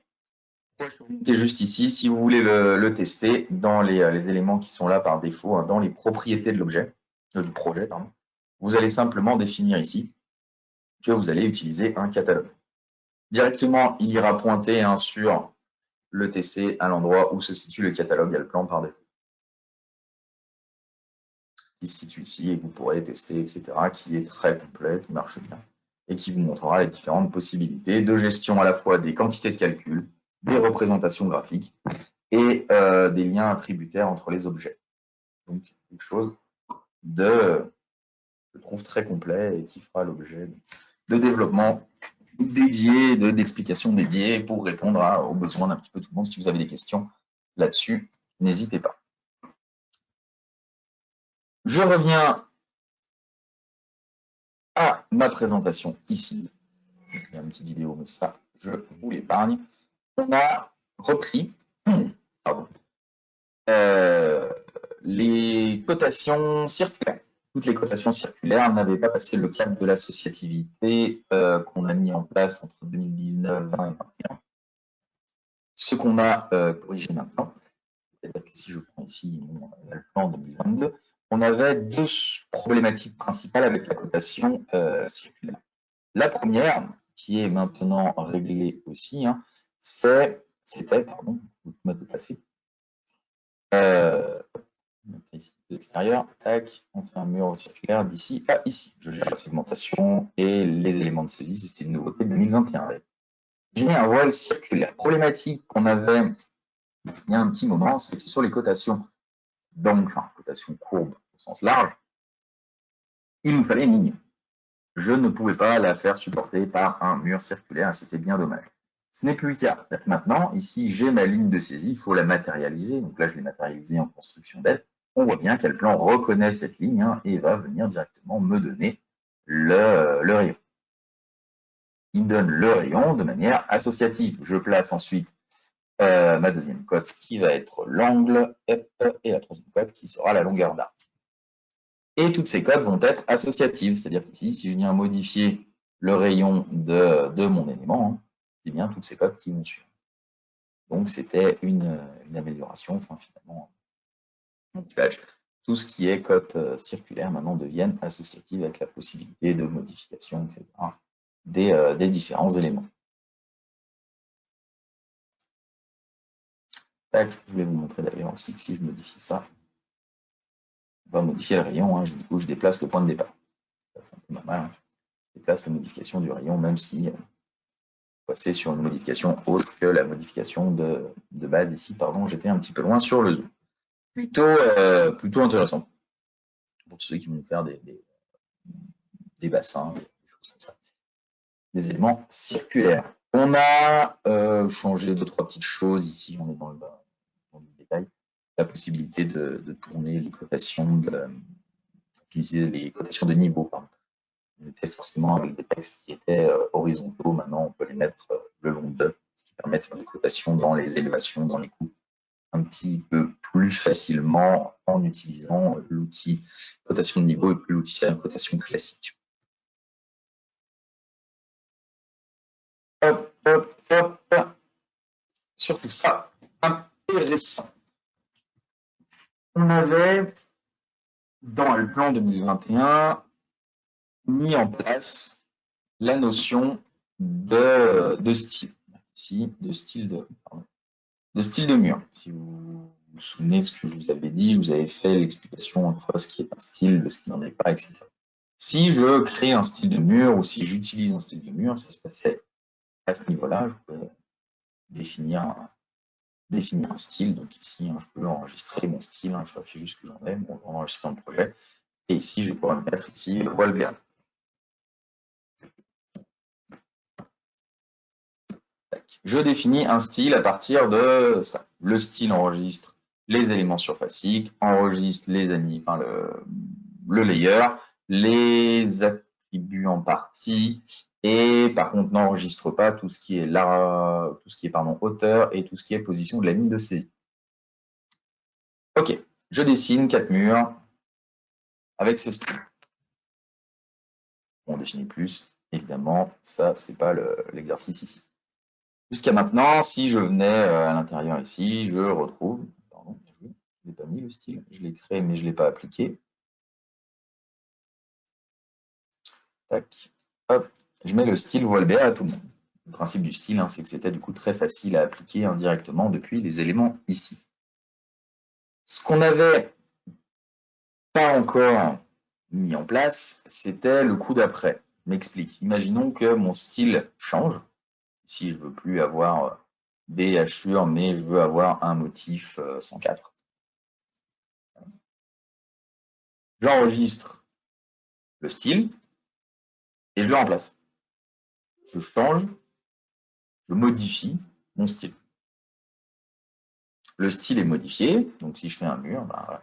C'est juste ici, si vous voulez le tester, dans les éléments qui sont là par défaut, dans les propriétés de l'objet, du projet, pardon, vous allez simplement définir ici que vous allez utiliser un catalogue. Directement, il ira pointer sur le TC à l'endroit où se situe le catalogue Alplan par défaut. Qui se situe ici et que vous pourrez tester, etc., qui est très complet, qui marche bien, et qui vous montrera les différentes possibilités de gestion à la fois des quantités de calcul, des représentations graphiques et des liens attributaires entre les objets. Donc, quelque chose je trouve très complet et qui fera l'objet de développement dédié, d'explications dédiées pour répondre aux besoins d'un petit peu tout le monde. Si vous avez des questions là-dessus, n'hésitez pas. Je reviens à ma présentation ici. Je vais faire une petite vidéo, mais ça, je vous l'épargne. On a repris les cotations circulaires. Toutes les cotations circulaires n'avaient pas passé le cap de l'associativité qu'on a mis en place entre 2019, 20 et 2021. Ce qu'on a corrigé maintenant, c'est-à-dire que si je prends ici mon plan 2022, on avait 2 problématiques principales avec la cotation circulaire. La première, qui est maintenant réglée aussi, c'était, pardon, mode de passer. Ici, de l'extérieur, tac, on fait un mur circulaire d'ici à ici. Je gère la segmentation et les éléments de saisie, c'était une nouveauté de 2021. J'ai un voile circulaire. Problématique qu'on avait il y a un petit moment, c'est que sur les cotations, donc, enfin, cotation courbe au sens large, il nous fallait une ligne. Je ne pouvais pas la faire supporter par un mur circulaire, et c'était bien dommage. Ce n'est plus le cas. C'est-à-dire que maintenant, ici, j'ai ma ligne de saisie, il faut la matérialiser. Donc là, je l'ai matérialisée en construction d'aide. On voit bien qu'Alplan reconnaît cette ligne et va venir directement me donner le rayon. il donne le rayon de manière associative. Je place ensuite ma deuxième cote qui va être l'angle, et la troisième cote qui sera la longueur d'arc. Et toutes ces cotes vont être associatives, c'est-à-dire qu'ici, si je viens modifier le rayon de mon élément, c'est bien toutes ces cotes qui vont suivre. Donc c'était une amélioration, enfin finalement, tout ce qui est cote circulaire maintenant deviennent associatives avec la possibilité de modification, etc., des différents éléments. Je voulais vous montrer d'ailleurs aussi que si je modifie ça, on va modifier le rayon, du coup je déplace le point de départ. C'est un peu normal, je déplace la modification du rayon, même si passer sur une modification autre que la modification de base ici, pardon, j'étais un petit peu loin sur le zoom. Plutôt intéressant pour ceux qui vont faire des bassins, des choses comme ça. Des éléments circulaires. On a changé 2-3 petites choses ici, on est dans le détail. La possibilité de tourner les cotations, d'utiliser les cotations de niveau. Pardon. On était forcément avec des textes qui étaient horizontaux, maintenant on peut les mettre le long d'eux, ce qui permet de faire des cotations dans les élévations, dans les coupes, un petit peu plus facilement en utilisant l'outil cotation de niveau et plus l'outil cotation classique. Hop, hop, hop. Surtout ça, intéressant. On avait, dans le plan 2021, mis en place la notion de style. Ici, de style de mur. Si vous vous souvenez de ce que je vous avais dit, je vous avais fait l'explication entre ce qui est un style, de ce qui n'en est pas, etc. Si je crée un style de mur ou si j'utilise un style de mur, ça se passait à ce niveau-là. Je peux définir un style. Donc ici, je peux enregistrer mon style. Je vérifie juste que j'en ai. Bon, je vais enregistrer un projet. Et ici, je vais pouvoir mettre ici Walbert. Je définis un style à partir de ça. Le style enregistre les éléments surfaciques, enregistre le layer, les attributs en partie, et par contre n'enregistre pas tout ce qui est hauteur et tout ce qui est position de la ligne de saisie. Ok, je dessine 4 murs avec ce style. On définit plus, évidemment, ça c'est pas l'exercice ici. Jusqu'à maintenant, si je venais à l'intérieur ici, je retrouve, pardon, je n'ai pas mis le style, je l'ai créé mais je ne l'ai pas appliqué. Tac, hop, je mets le style Walbert à tout le monde. Le principe du style, c'est que c'était du coup très facile à appliquer indirectement depuis les éléments ici. Ce qu'on n'avait pas encore mis en place, c'était le coup d'après. Je m'explique. Imaginons que mon style change. Ici, je ne veux plus avoir des hachures, mais je veux avoir un motif 104. J'enregistre le style et je le remplace. Je change, je modifie mon style. Le style est modifié, donc si je fais un mur, voilà.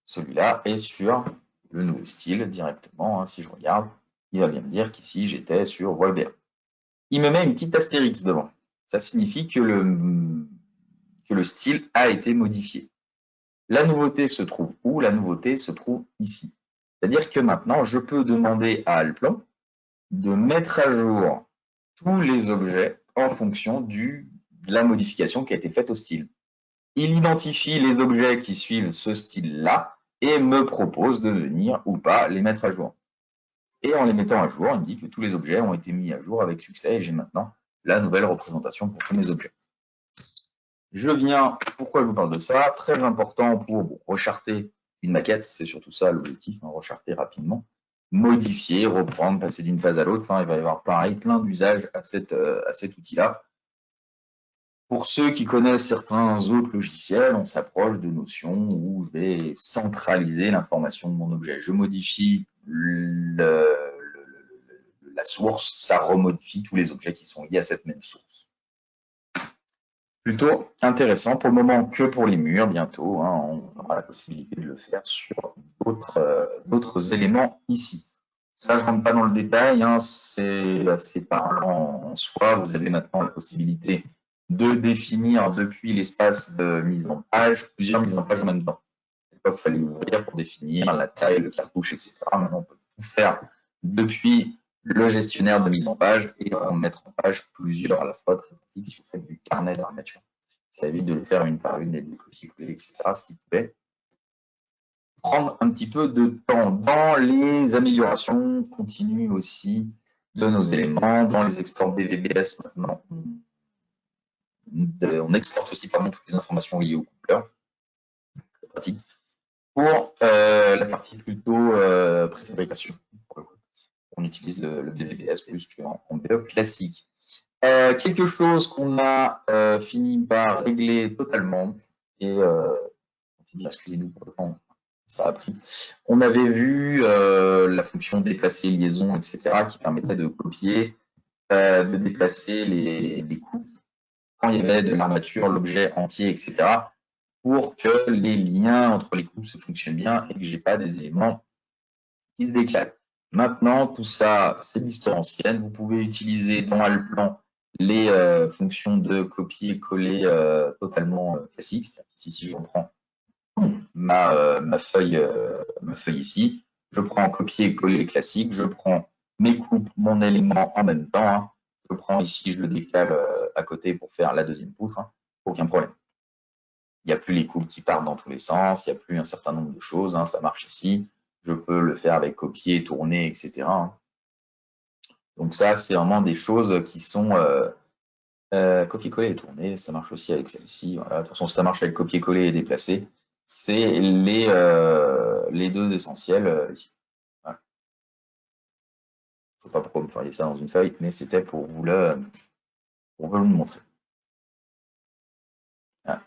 Celui-là est sur le nouveau style directement. Si je regarde, il va bien me dire qu'ici j'étais sur Walbert. Il me met une petite astérix devant. Ça signifie que le style a été modifié. La nouveauté se trouve où? La nouveauté se trouve ici. C'est-à-dire que maintenant, je peux demander à Alplan de mettre à jour tous les objets en fonction de la modification qui a été faite au style. Il identifie les objets qui suivent ce style-là et me propose de venir ou pas les mettre à jour. Et en les mettant à jour, il me dit que tous les objets ont été mis à jour avec succès et j'ai maintenant la nouvelle représentation pour tous mes objets. Je viens, pourquoi je vous parle de ça? Très important pour recharter une maquette, c'est surtout ça l'objectif, recharter rapidement, modifier, reprendre, passer d'une phase à l'autre. Il va y avoir pareil, plein d'usages à cet outil-là. Pour ceux qui connaissent certains autres logiciels, on s'approche de notions où je vais centraliser l'information de mon objet. Je modifie la source, ça remodifie tous les objets qui sont liés à cette même source. Plutôt intéressant pour le moment que pour les murs. Bientôt, on aura la possibilité de le faire sur d'autres éléments ici. Ça, je ne rentre pas dans le détail, hein, c'est assez parlant en soi. Vous avez maintenant la possibilité de définir depuis l'espace de mise en page plusieurs mises en page en même temps. Il fallait ouvrir pour définir la taille, le cartouche, etc. Maintenant, on peut tout faire depuis le gestionnaire de mise en page et en mettre en page plusieurs à la fois, très pratique si vous faites du carnet d'armature. Ça évite de le faire une par une et de les copier-coller, etc. Ce qui pouvait prendre un petit peu de temps. Dans les améliorations continues aussi de nos éléments, dans les exports BVBS maintenant, on exporte aussi pardon, toutes les informations liées au coupleur. C'est pratique. Pour la partie plutôt préfabrication, on utilise le BVBS plus qu'en BE classique. Quelque chose qu'on a fini par régler totalement, et excusez-nous pour le temps, ça a pris. On avait vu la fonction déplacer liaison, etc., qui permettait de copier, de déplacer les coupes quand il y avait de l'armature, l'objet entier, etc., pour que les liens entre les coupes se fonctionnent bien et que j'ai pas des éléments qui se décalent. Maintenant, tout ça, c'est de l'histoire ancienne. Vous pouvez utiliser dans Alplan les fonctions de copier-coller totalement classiques. Ici, si je reprends ma feuille ici, je prends copier-coller classique, je prends mes coupes, mon élément en même temps. Hein. Je prends ici, je le décale à côté pour faire la deuxième poutre. Hein. Aucun problème. Il n'y a plus les coupes qui partent dans tous les sens, il n'y a plus un certain nombre de choses. Hein. Ça marche ici. Je peux le faire avec copier, tourner, etc. Hein. Donc ça, c'est vraiment des choses qui sont copier-coller et tourner. Ça marche aussi avec celle-ci. Voilà. De toute façon, ça marche avec copier-coller et déplacer. C'est les deux essentiels ici. Voilà. Je ne sais pas pourquoi vous feriez ça dans une feuille, mais c'était pour vous le montrer. Voilà.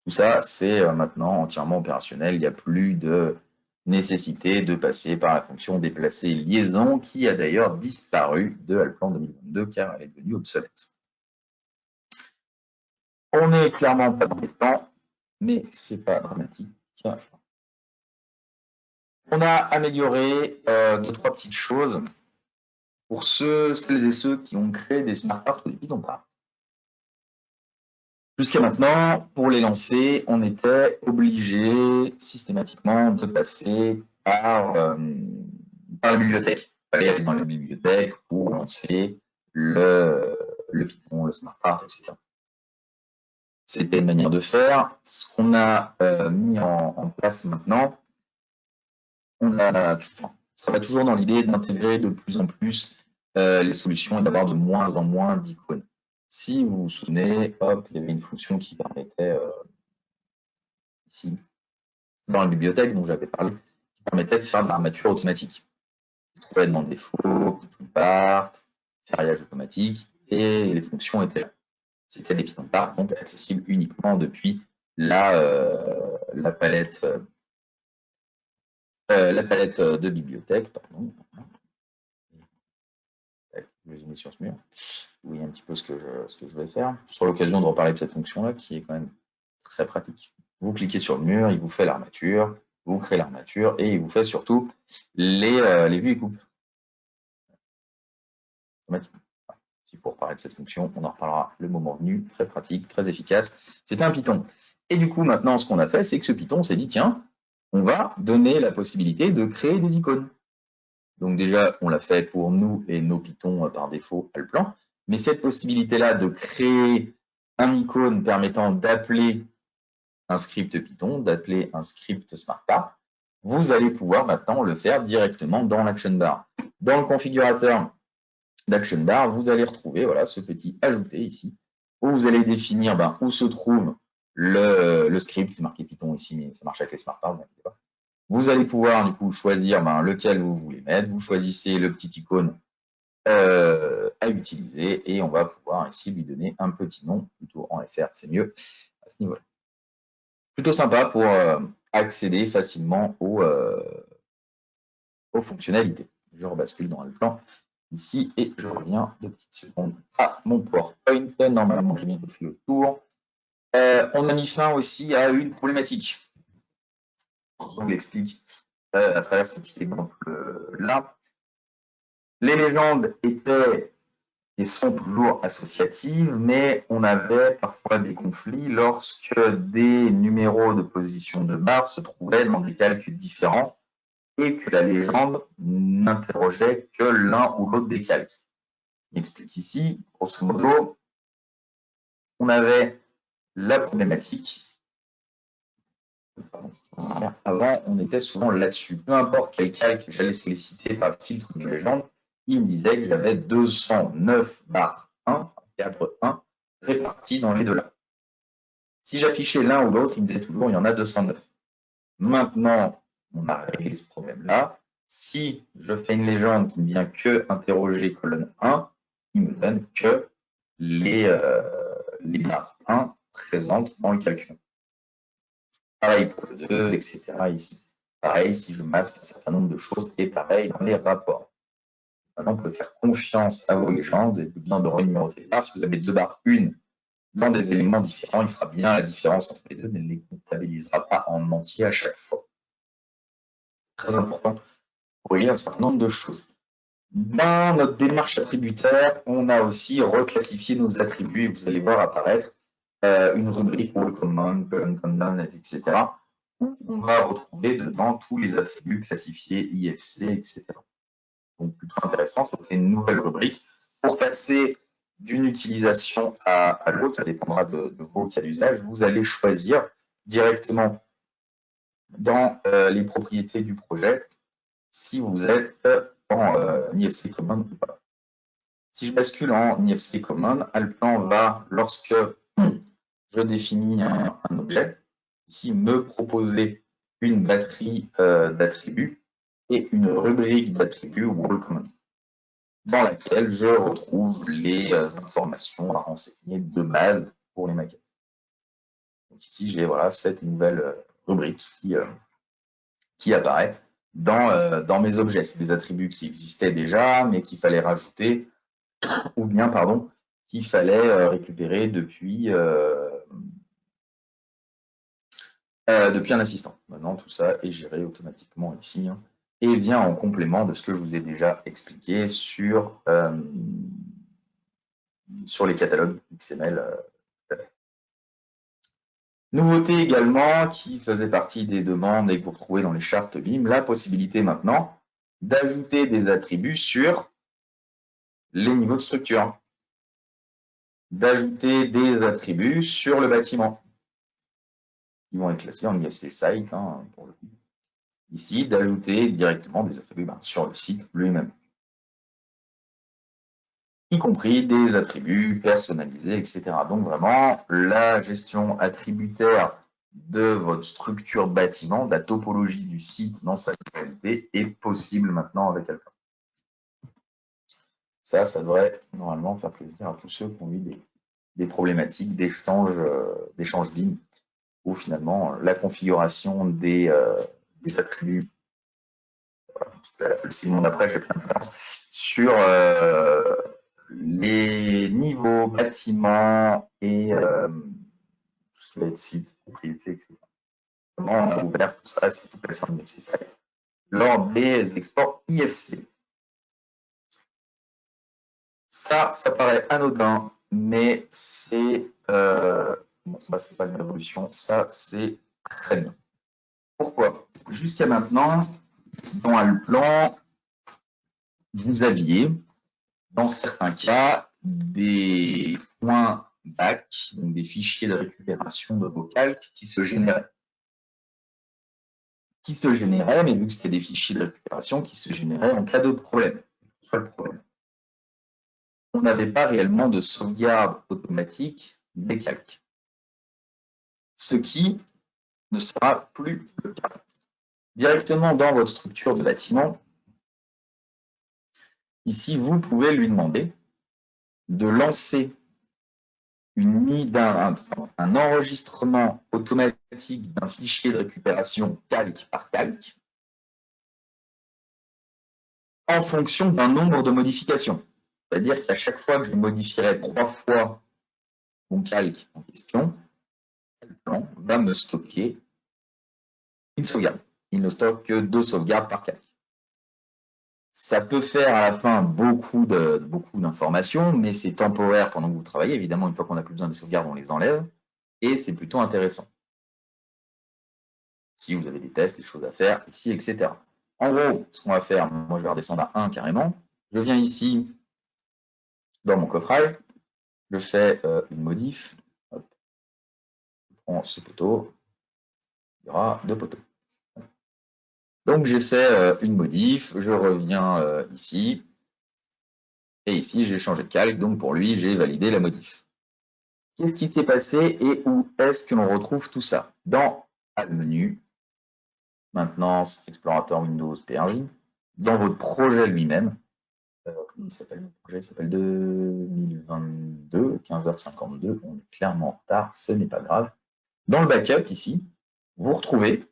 Tout ça, c'est maintenant entièrement opérationnel. Il n'y a plus de nécessité de passer par la fonction déplacer liaison qui a d'ailleurs disparu de Alplan 2022 car elle est devenue obsolète. On n'est clairement pas dans les temps, mais c'est pas dramatique. On a amélioré deux, trois petites choses pour celles et ceux qui ont créé des smart parts ou des Python parts. Jusqu'à maintenant, pour les lancer, on était obligé systématiquement de passer par la bibliothèque. Il fallait aller dans la bibliothèque pour lancer le Python, le smart part, etc. C'était une manière de faire. Ce qu'on a mis en place maintenant, ça va toujours dans l'idée d'intégrer de plus en plus les solutions et d'avoir de moins en moins d'icônes. Si vous vous souvenez, hop, il y avait une fonction qui permettait, ici, dans la bibliothèque dont j'avais parlé, qui permettait de faire de l'armature automatique. Vous trouvez dans défaut, Python part, ferriage automatique, et les fonctions étaient là. C'était des Python part, donc accessibles uniquement depuis la palette de bibliothèque, pardon. Je vais zoomer sur ce mur. Vous voyez un petit peu ce que je vais faire. Sur l'occasion de reparler de cette fonction-là, qui est quand même très pratique. Vous cliquez sur le mur, il vous fait l'armature, vous créez l'armature, et il vous fait surtout les vues et coupes. Si pour parler de cette fonction, on en reparlera le moment venu, très pratique, très efficace. C'était un Python. Et du coup, maintenant, ce qu'on a fait, c'est que ce Python, on s'est dit, tiens, on va donner la possibilité de créer des icônes. Donc déjà, on l'a fait pour nous et nos Pythons par défaut Alplan. Mais cette possibilité-là de créer un icône permettant d'appeler un script Python, d'appeler un script SmartPart, vous allez pouvoir maintenant le faire directement dans l'Action Bar. Dans le configurateur d'Action Bar, vous allez retrouver voilà, ce petit ajouter ici, où vous allez définir où se trouve le script. C'est marqué Python ici, mais ça marche avec les SmartPart, vous inquiétez pas. Vous allez pouvoir du coup choisir lequel vous voulez mettre. Vous choisissez le petit icône à utiliser et on va pouvoir ici lui donner un petit nom, plutôt en FR, c'est mieux à ce niveau-là. Plutôt sympa pour accéder facilement aux fonctionnalités. Je rebascule dans le plan ici et je reviens 2 petites secondes à mon PowerPoint. Normalement, j'ai bien fait le tour. On a mis fin aussi à une problématique. Je vous l'explique à travers ce petit exemple-là. Les légendes étaient et sont toujours associatives, mais on avait parfois des conflits lorsque des numéros de position de barre se trouvaient dans des calques différents et que la légende n'interrogeait que l'un ou l'autre des calques. Il explique ici, grosso modo, on avait la problématique. Avant, on était souvent là-dessus. Peu importe quel calque j'allais solliciter par le filtre de légende, il me disait que j'avais 209 barres 1, cadre 1, répartis dans les deux là. Si j'affichais l'un ou l'autre, il me disait toujours il y en a 209. Maintenant, on a réglé ce problème-là. Si je fais une légende qui ne vient que interroger colonne 1, il me donne que les barres 1 présentes dans le calcul. Pareil pour le 2, etc. ici. Pareil, si je masque un certain nombre de choses, et pareil dans les rapports. Maintenant, on peut faire confiance à vos légendes et bien de renuméroter les barres. Si vous avez deux barres, une dans des éléments différents, il fera bien la différence entre les deux, mais ne les comptabilisera pas en entier à chaque fois. Très important pour régler un certain nombre de choses. Dans notre démarche attributaire, on a aussi reclassifié nos attributs et vous allez voir apparaître une rubrique All Common, Common, etc. où on va retrouver dedans tous les attributs classifiés IFC, etc. Donc plutôt intéressant, ça fait une nouvelle rubrique. Pour passer d'une utilisation à l'autre, ça dépendra de vos cas d'usage, vous allez choisir directement dans les propriétés du projet si vous êtes en IFC Common ou pas. Si je bascule en IFC Common, Alplan va, lorsque je définis un objet, ici me proposer une batterie d'attributs et une rubrique d'attributs All Common, dans laquelle je retrouve les informations à renseigner de base pour les maquettes. Donc ici, j'ai voilà, cette nouvelle rubrique qui apparaît dans mes objets. C'est des attributs qui existaient déjà, mais qu'il fallait rajouter, ou bien, pardon, qu'il fallait récupérer depuis un assistant. Maintenant, tout ça est géré automatiquement ici et vient en complément de ce que je vous ai déjà expliqué sur les catalogues XML. Nouveauté également qui faisait partie des demandes et que vous retrouvez dans les chartes BIM, la possibilité maintenant d'ajouter des attributs sur les niveaux de structure, d'ajouter des attributs sur le bâtiment, qui vont être classés en IFC Site, pour le coup. Ici, d'ajouter directement des attributs sur le site lui-même, y compris des attributs personnalisés, etc. Donc vraiment, la gestion attributaire de votre structure bâtiment, de la topologie du site dans sa globalité est possible maintenant avec Alplan. Ça devrait normalement faire plaisir à tous ceux qui ont eu des problématiques d'échange BIM, où finalement la configuration des attributs, c'est le monde après, j'ai pris une référence, sur les niveaux, bâtiments et tout ce qui va être site, propriété, etc. Comment on a ouvert tout ça, c'est tout passé en IFC lors des exports IFC. Ça paraît anodin, mais c'est bon, ça c'est pas une révolution, ça c'est très bien. Pourquoi? Jusqu'à maintenant, dans Alplan, vous aviez, dans certains cas, des points back, donc des fichiers de récupération de vos calques qui se généraient. Mais vu que c'était des fichiers de récupération qui se généraient en cas de problème. Soit le problème. On n'avait pas réellement de sauvegarde automatique des calques. Ce qui ne sera plus le cas. Directement dans votre structure de bâtiment, ici, vous pouvez lui demander de lancer un enregistrement automatique d'un fichier de récupération calque par calque en fonction d'un nombre de modifications. C'est-à-dire qu'à chaque fois que je modifierai 3 fois mon calque en question, Alplan va me stocker une sauvegarde. Il ne stocke que 2 sauvegardes par calque. Ça peut faire à la fin beaucoup d'informations, mais c'est temporaire pendant que vous travaillez. Évidemment, une fois qu'on n'a plus besoin des sauvegardes, on les enlève. Et c'est plutôt intéressant. Si vous avez des tests, des choses à faire ici, etc. En gros, ce qu'on va faire, moi je vais redescendre à 1 carrément. Je viens ici dans mon coffrage, je fais une modif. Hop. Je prends ce poteau. Il y aura 2 poteaux. Donc j'ai fait une modif, je reviens ici. Et ici, j'ai changé de calque, donc pour lui, j'ai validé la modif. Qu'est-ce qui s'est passé et où est-ce que l'on retrouve tout ça? Dans Add menu, maintenance, explorateur Windows, PRJ, dans votre projet lui-même. Comment il s'appelle le projet? Il s'appelle 2022, 15h52. On est clairement en retard, ce n'est pas grave. Dans le backup, ici, vous retrouvez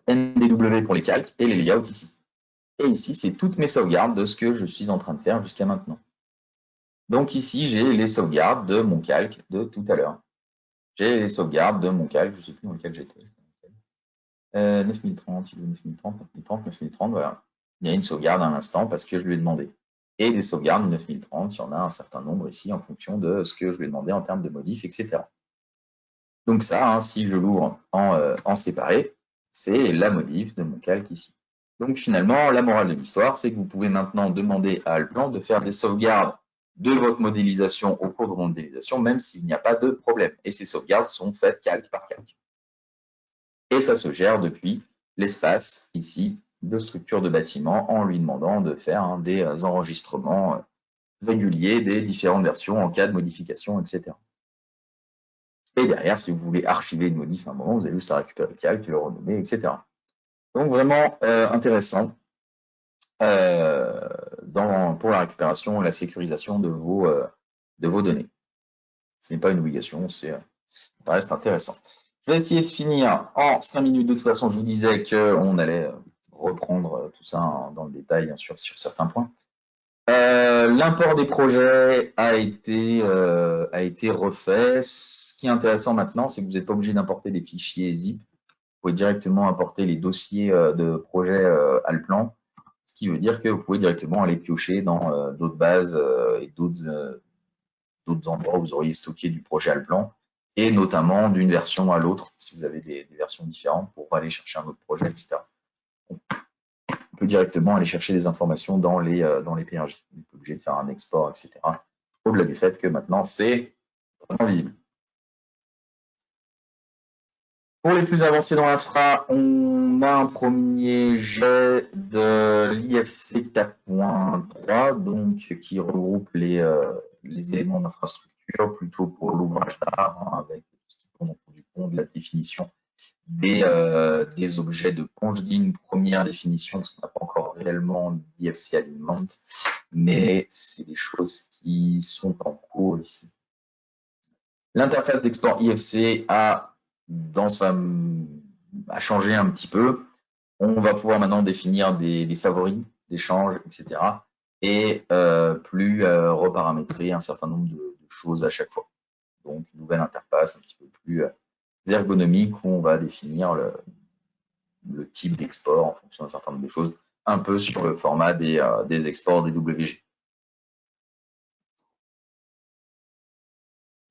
NDW pour les calques et les layouts ici. Et ici, c'est toutes mes sauvegardes de ce que je suis en train de faire jusqu'à maintenant. Donc ici, j'ai les sauvegardes de mon calque de tout à l'heure. J'ai les sauvegardes de mon calque, je ne sais plus dans lequel j'étais. 9030, 9030, 9030, 9030, voilà. Il y a une sauvegarde à l'instant parce que je lui ai demandé. Et des sauvegardes 9030, il y en a un certain nombre ici en fonction de ce que je lui ai demandé en termes de modifs, etc. Donc ça, hein, si je l'ouvre en séparé, c'est la modif de mon calque ici. Donc finalement, la morale de l'histoire, c'est que vous pouvez maintenant demander à Alplan de faire des sauvegardes de votre modélisation au cours de votre modélisation, même s'il n'y a pas de problème. Et ces sauvegardes sont faites calque par calque. Et ça se gère depuis l'espace ici de structure de bâtiment en lui demandant de faire des enregistrements réguliers des différentes versions en cas de modification, etc. Et derrière, si vous voulez archiver une modif à un moment, vous avez juste à récupérer le calque, le renommer, etc. Donc vraiment intéressant pour la récupération et la sécurisation de vos données. Ce n'est pas une obligation, ça reste intéressant. Je vais essayer de finir en 5 minutes. De toute façon, je vous disais qu'on allait reprendre tout ça dans le détail, bien sûr, sur certains points. L'import des projets a été refait. Ce qui est intéressant maintenant, c'est que vous n'êtes pas obligé d'importer des fichiers zip. Vous pouvez directement importer les dossiers de projet Alplan, ce qui veut dire que vous pouvez directement aller piocher dans d'autres bases et d'autres endroits où vous auriez stocké du projet Alplan, et notamment d'une version à l'autre, si vous avez des versions différentes pour aller chercher un autre projet, etc. On peut directement aller chercher des informations dans les PRJ. On n'est pas obligé de faire un export, etc. Au-delà du fait que maintenant, c'est vraiment visible. Pour les plus avancés dans l'infra, on a un premier jet de l'IFC 4.3, donc qui regroupe les éléments d'infrastructure, plutôt pour l'ouvrage d'art, avec tout ce qui tourne autour du pont, de la définition des objets de pont. Je dis une première définition parce qu'on n'a pas encore réellement l'IFC Alignment, mais c'est des choses qui sont en cours ici. L'interface d'export IFC a changé un petit peu. On va pouvoir maintenant définir des favoris d'échange, etc. Et plus reparamétrer un certain nombre de choses à chaque fois. Donc, une nouvelle interface un petit peu plus ergonomique où on va définir le type d'export en fonction d'un certain nombre de choses, un peu sur le format des exports des WG.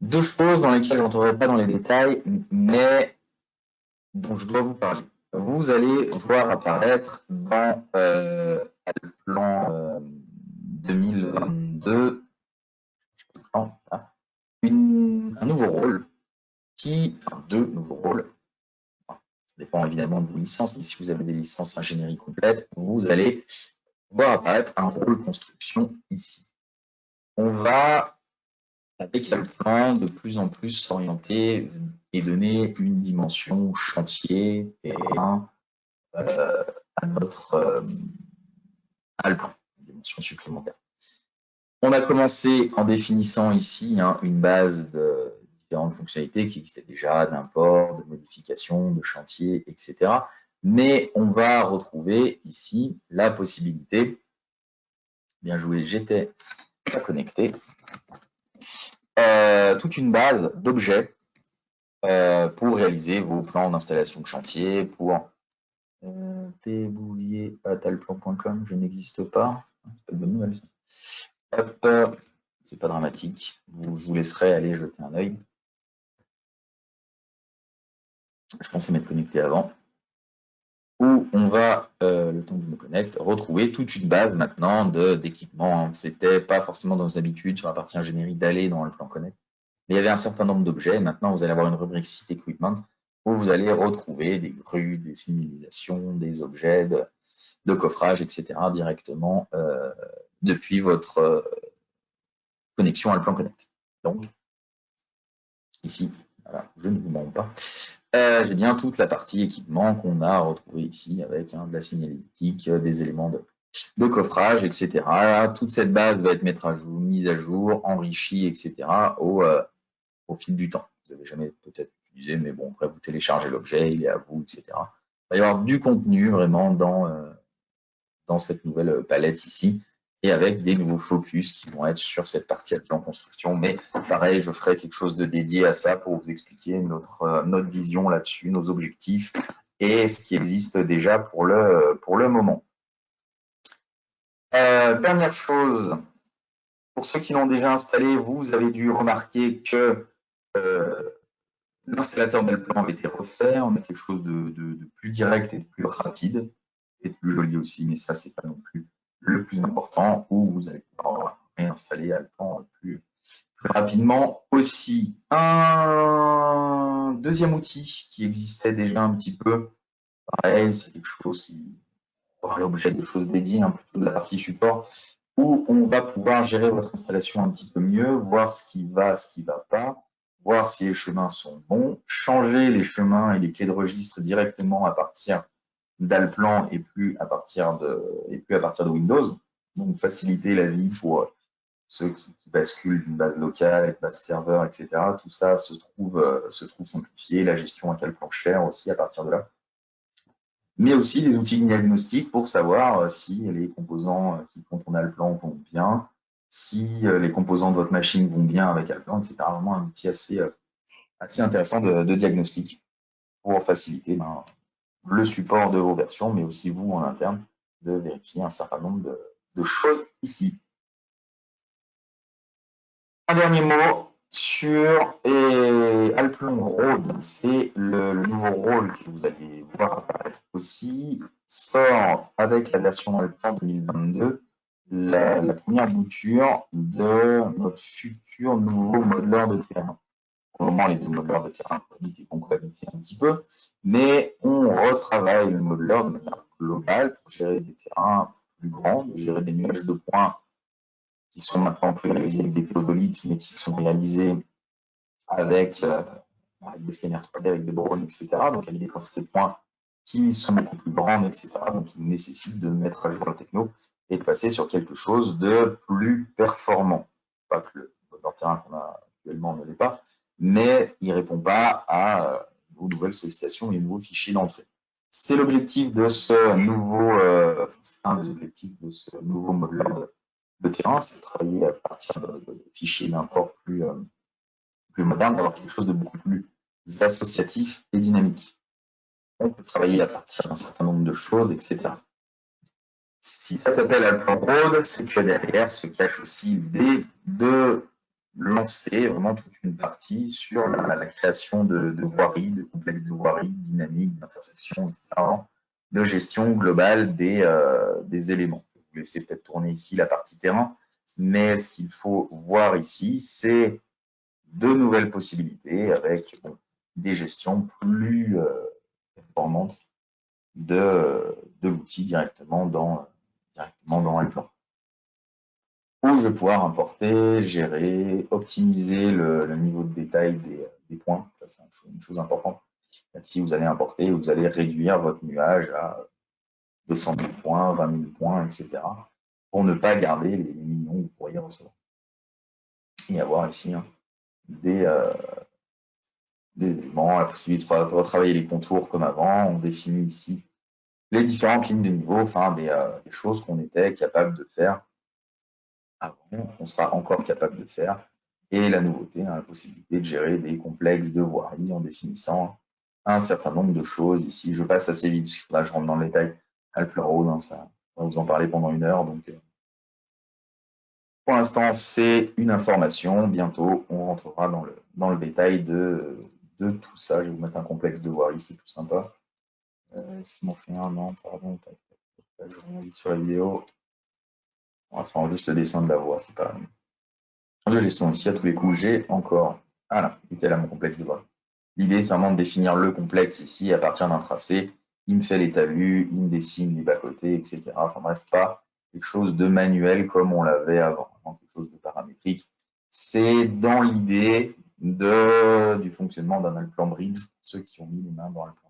Deux choses dans lesquelles je n'entrerai pas dans les détails, mais dont je dois vous parler. Vous allez voir apparaître dans le plan 2022 un nouveau rôle, deux nouveaux rôles. Ça dépend évidemment de vos licences, mais si vous avez des licences ingénierie complète, vous allez voir apparaître un rôle construction ici. On va, avec le plan, de plus en plus s'orienter et donner une dimension chantier et à notre Alplan, une dimension supplémentaire. On a commencé en définissant ici une base de différentes fonctionnalités qui existaient déjà, d'import, de modification, de chantier, etc. Mais on va retrouver ici la possibilité, bien joué, j'étais pas connecté, toute une base d'objets pour réaliser vos plans d'installation de chantier, pour tbouvier@alplan.com, je n'existe pas. C'est pas de bonne nouvelle. Hop, c'est pas dramatique. Je vous laisserai aller jeter un œil. Je pensais m'être connecté avant. Où on va, le temps que je me connecte, retrouver toute une base maintenant d'équipements. C'était pas forcément dans nos habitudes sur la partie ingénierie d'aller dans le plan Connect, mais il y avait un certain nombre d'objets. Maintenant, vous allez avoir une rubrique Site Equipment où vous allez retrouver des grues, des signalisations, des objets de coffrage, etc. directement depuis votre connexion à le plan Connect. Donc, ici, voilà, je ne vous mens pas. J'ai bien toute la partie équipement qu'on a retrouvé ici avec de la signalétique, des éléments de coffrage, etc. Toute cette base va être mise à jour, enrichie, etc. au fil du temps. Vous n'avez jamais peut-être utilisé, mais bon, après vous téléchargez l'objet, il est à vous, etc. Il va y avoir du contenu vraiment dans cette nouvelle palette ici, et avec des nouveaux focus qui vont être sur cette partie en construction. Mais pareil, je ferai quelque chose de dédié à ça pour vous expliquer notre vision là-dessus, nos objectifs et ce qui existe déjà pour le moment. Dernière chose, pour ceux qui l'ont déjà installé, vous avez dû remarquer que l'installateur d'Alplan avait été refait. On a quelque chose de plus direct et de plus rapide et de plus joli aussi, mais ça, c'est pas non plus le plus important, où vous allez pouvoir réinstaller Alplan plus rapidement aussi. Un deuxième outil qui existait déjà un petit peu, pareil, c'est quelque chose qui aura l'objet de choses dédiées, plutôt de la partie support, où on va pouvoir gérer votre installation un petit peu mieux, voir ce qui va pas, voir si les chemins sont bons, changer les chemins et les clés de registre directement à partir d'Alplan et plus à partir de Windows. Donc faciliter la vie pour ceux qui basculent d'une base locale à une base serveur, etc. Tout ça se trouve simplifié. La gestion à quel plan cher aussi à partir de là. Mais aussi les outils diagnostiques pour savoir si les composants qui contournent Alplan vont bien, si les composants de votre machine vont bien avec Alplan, etc. Vraiment un outil assez intéressant de diagnostic pour faciliter le support de vos versions, mais aussi vous en interne, de vérifier un certain nombre de choses ici. Un dernier mot sur Alplan Road, c'est le nouveau rôle que vous allez voir apparaître aussi, sort avec la version Alplan 2022, la première bouture de notre futur nouveau modeleur de terrain. Pour le moment, les deux modeleurs de terrain cohabitent et concohabitent un petit peu, mais on retravaille le modeleur de manière globale pour gérer des terrains plus grands, gérer des nuages de points qui sont maintenant plus réalisés avec des théodolites, mais qui sont réalisés avec des scanners 3D, avec des drones, etc. Donc avec des quantités de points qui sont beaucoup plus grandes, etc. Donc il nécessite de mettre à jour la techno et de passer sur quelque chose de plus performant. Pas que le moteur terrain qu'on a actuellement ne l'est pas, mais il ne répond pas à vos nouvelles sollicitations et nouveaux fichiers d'entrée. C'est l'objectif de ce nouveau, un des objectifs de ce nouveau modeleur de terrain, c'est de travailler à partir de fichiers d'import plus moderne, d'avoir quelque chose de beaucoup plus associatif et dynamique. On peut travailler à partir d'un certain nombre de choses, etc. Si ça s'appelle Alplan Road, c'est que derrière se cache aussi l'idée de lancer vraiment toute une partie sur la création de voiries, de complexes de voiries dynamiques, d'intersection, etc., de gestion globale des éléments. Vous laissez peut-être tourner ici la partie terrain, mais ce qu'il faut voir ici, c'est de nouvelles possibilités avec des gestions plus performantes de l'outil directement dans Alplan. Où je vais pouvoir importer, gérer, optimiser le niveau de détail des points. Ça, c'est une chose importante. Même si vous allez importer, vous allez réduire votre nuage à 200 000 points, 20 000 points, etc. pour ne pas garder les millions que vous pourriez recevoir. Et avoir ici des éléments, la possibilité de retravailler les contours comme avant. On définit ici les différentes lignes de niveau, enfin des choses qu'on était capable de faire avant, on sera encore capable de faire. Et la nouveauté, la possibilité de gérer des complexes de voirie en définissant un certain nombre de choses ici. Je passe assez vite, parce que là je rentre dans le détail. Alpler Road, hein, ça, on va vous en parler pendant 1 heure. Donc, pour l'instant, c'est une information. Bientôt, on rentrera dans le détail de tout ça. Je vais vous mettre un complexe de Wary, c'est plus sympa. Est-ce qu'ils m'ont fait un? Non, pardon. Je reviens vite sur la vidéo. On va prendre juste le dessin de la voie, c'est pas. De gestion ici, à tous les coups, j'ai encore. Voilà, il était là mon complexe de Wary. L'idée, c'est vraiment de définir le complexe ici à partir d'un tracé. Il me fait les talus, il me dessine les bas-côtés, etc. Enfin bref, pas quelque chose de manuel comme on l'avait avant, quelque chose de paramétrique. C'est dans l'idée du fonctionnement d'un Alplan Bridge, ceux qui ont mis les mains dans Alplan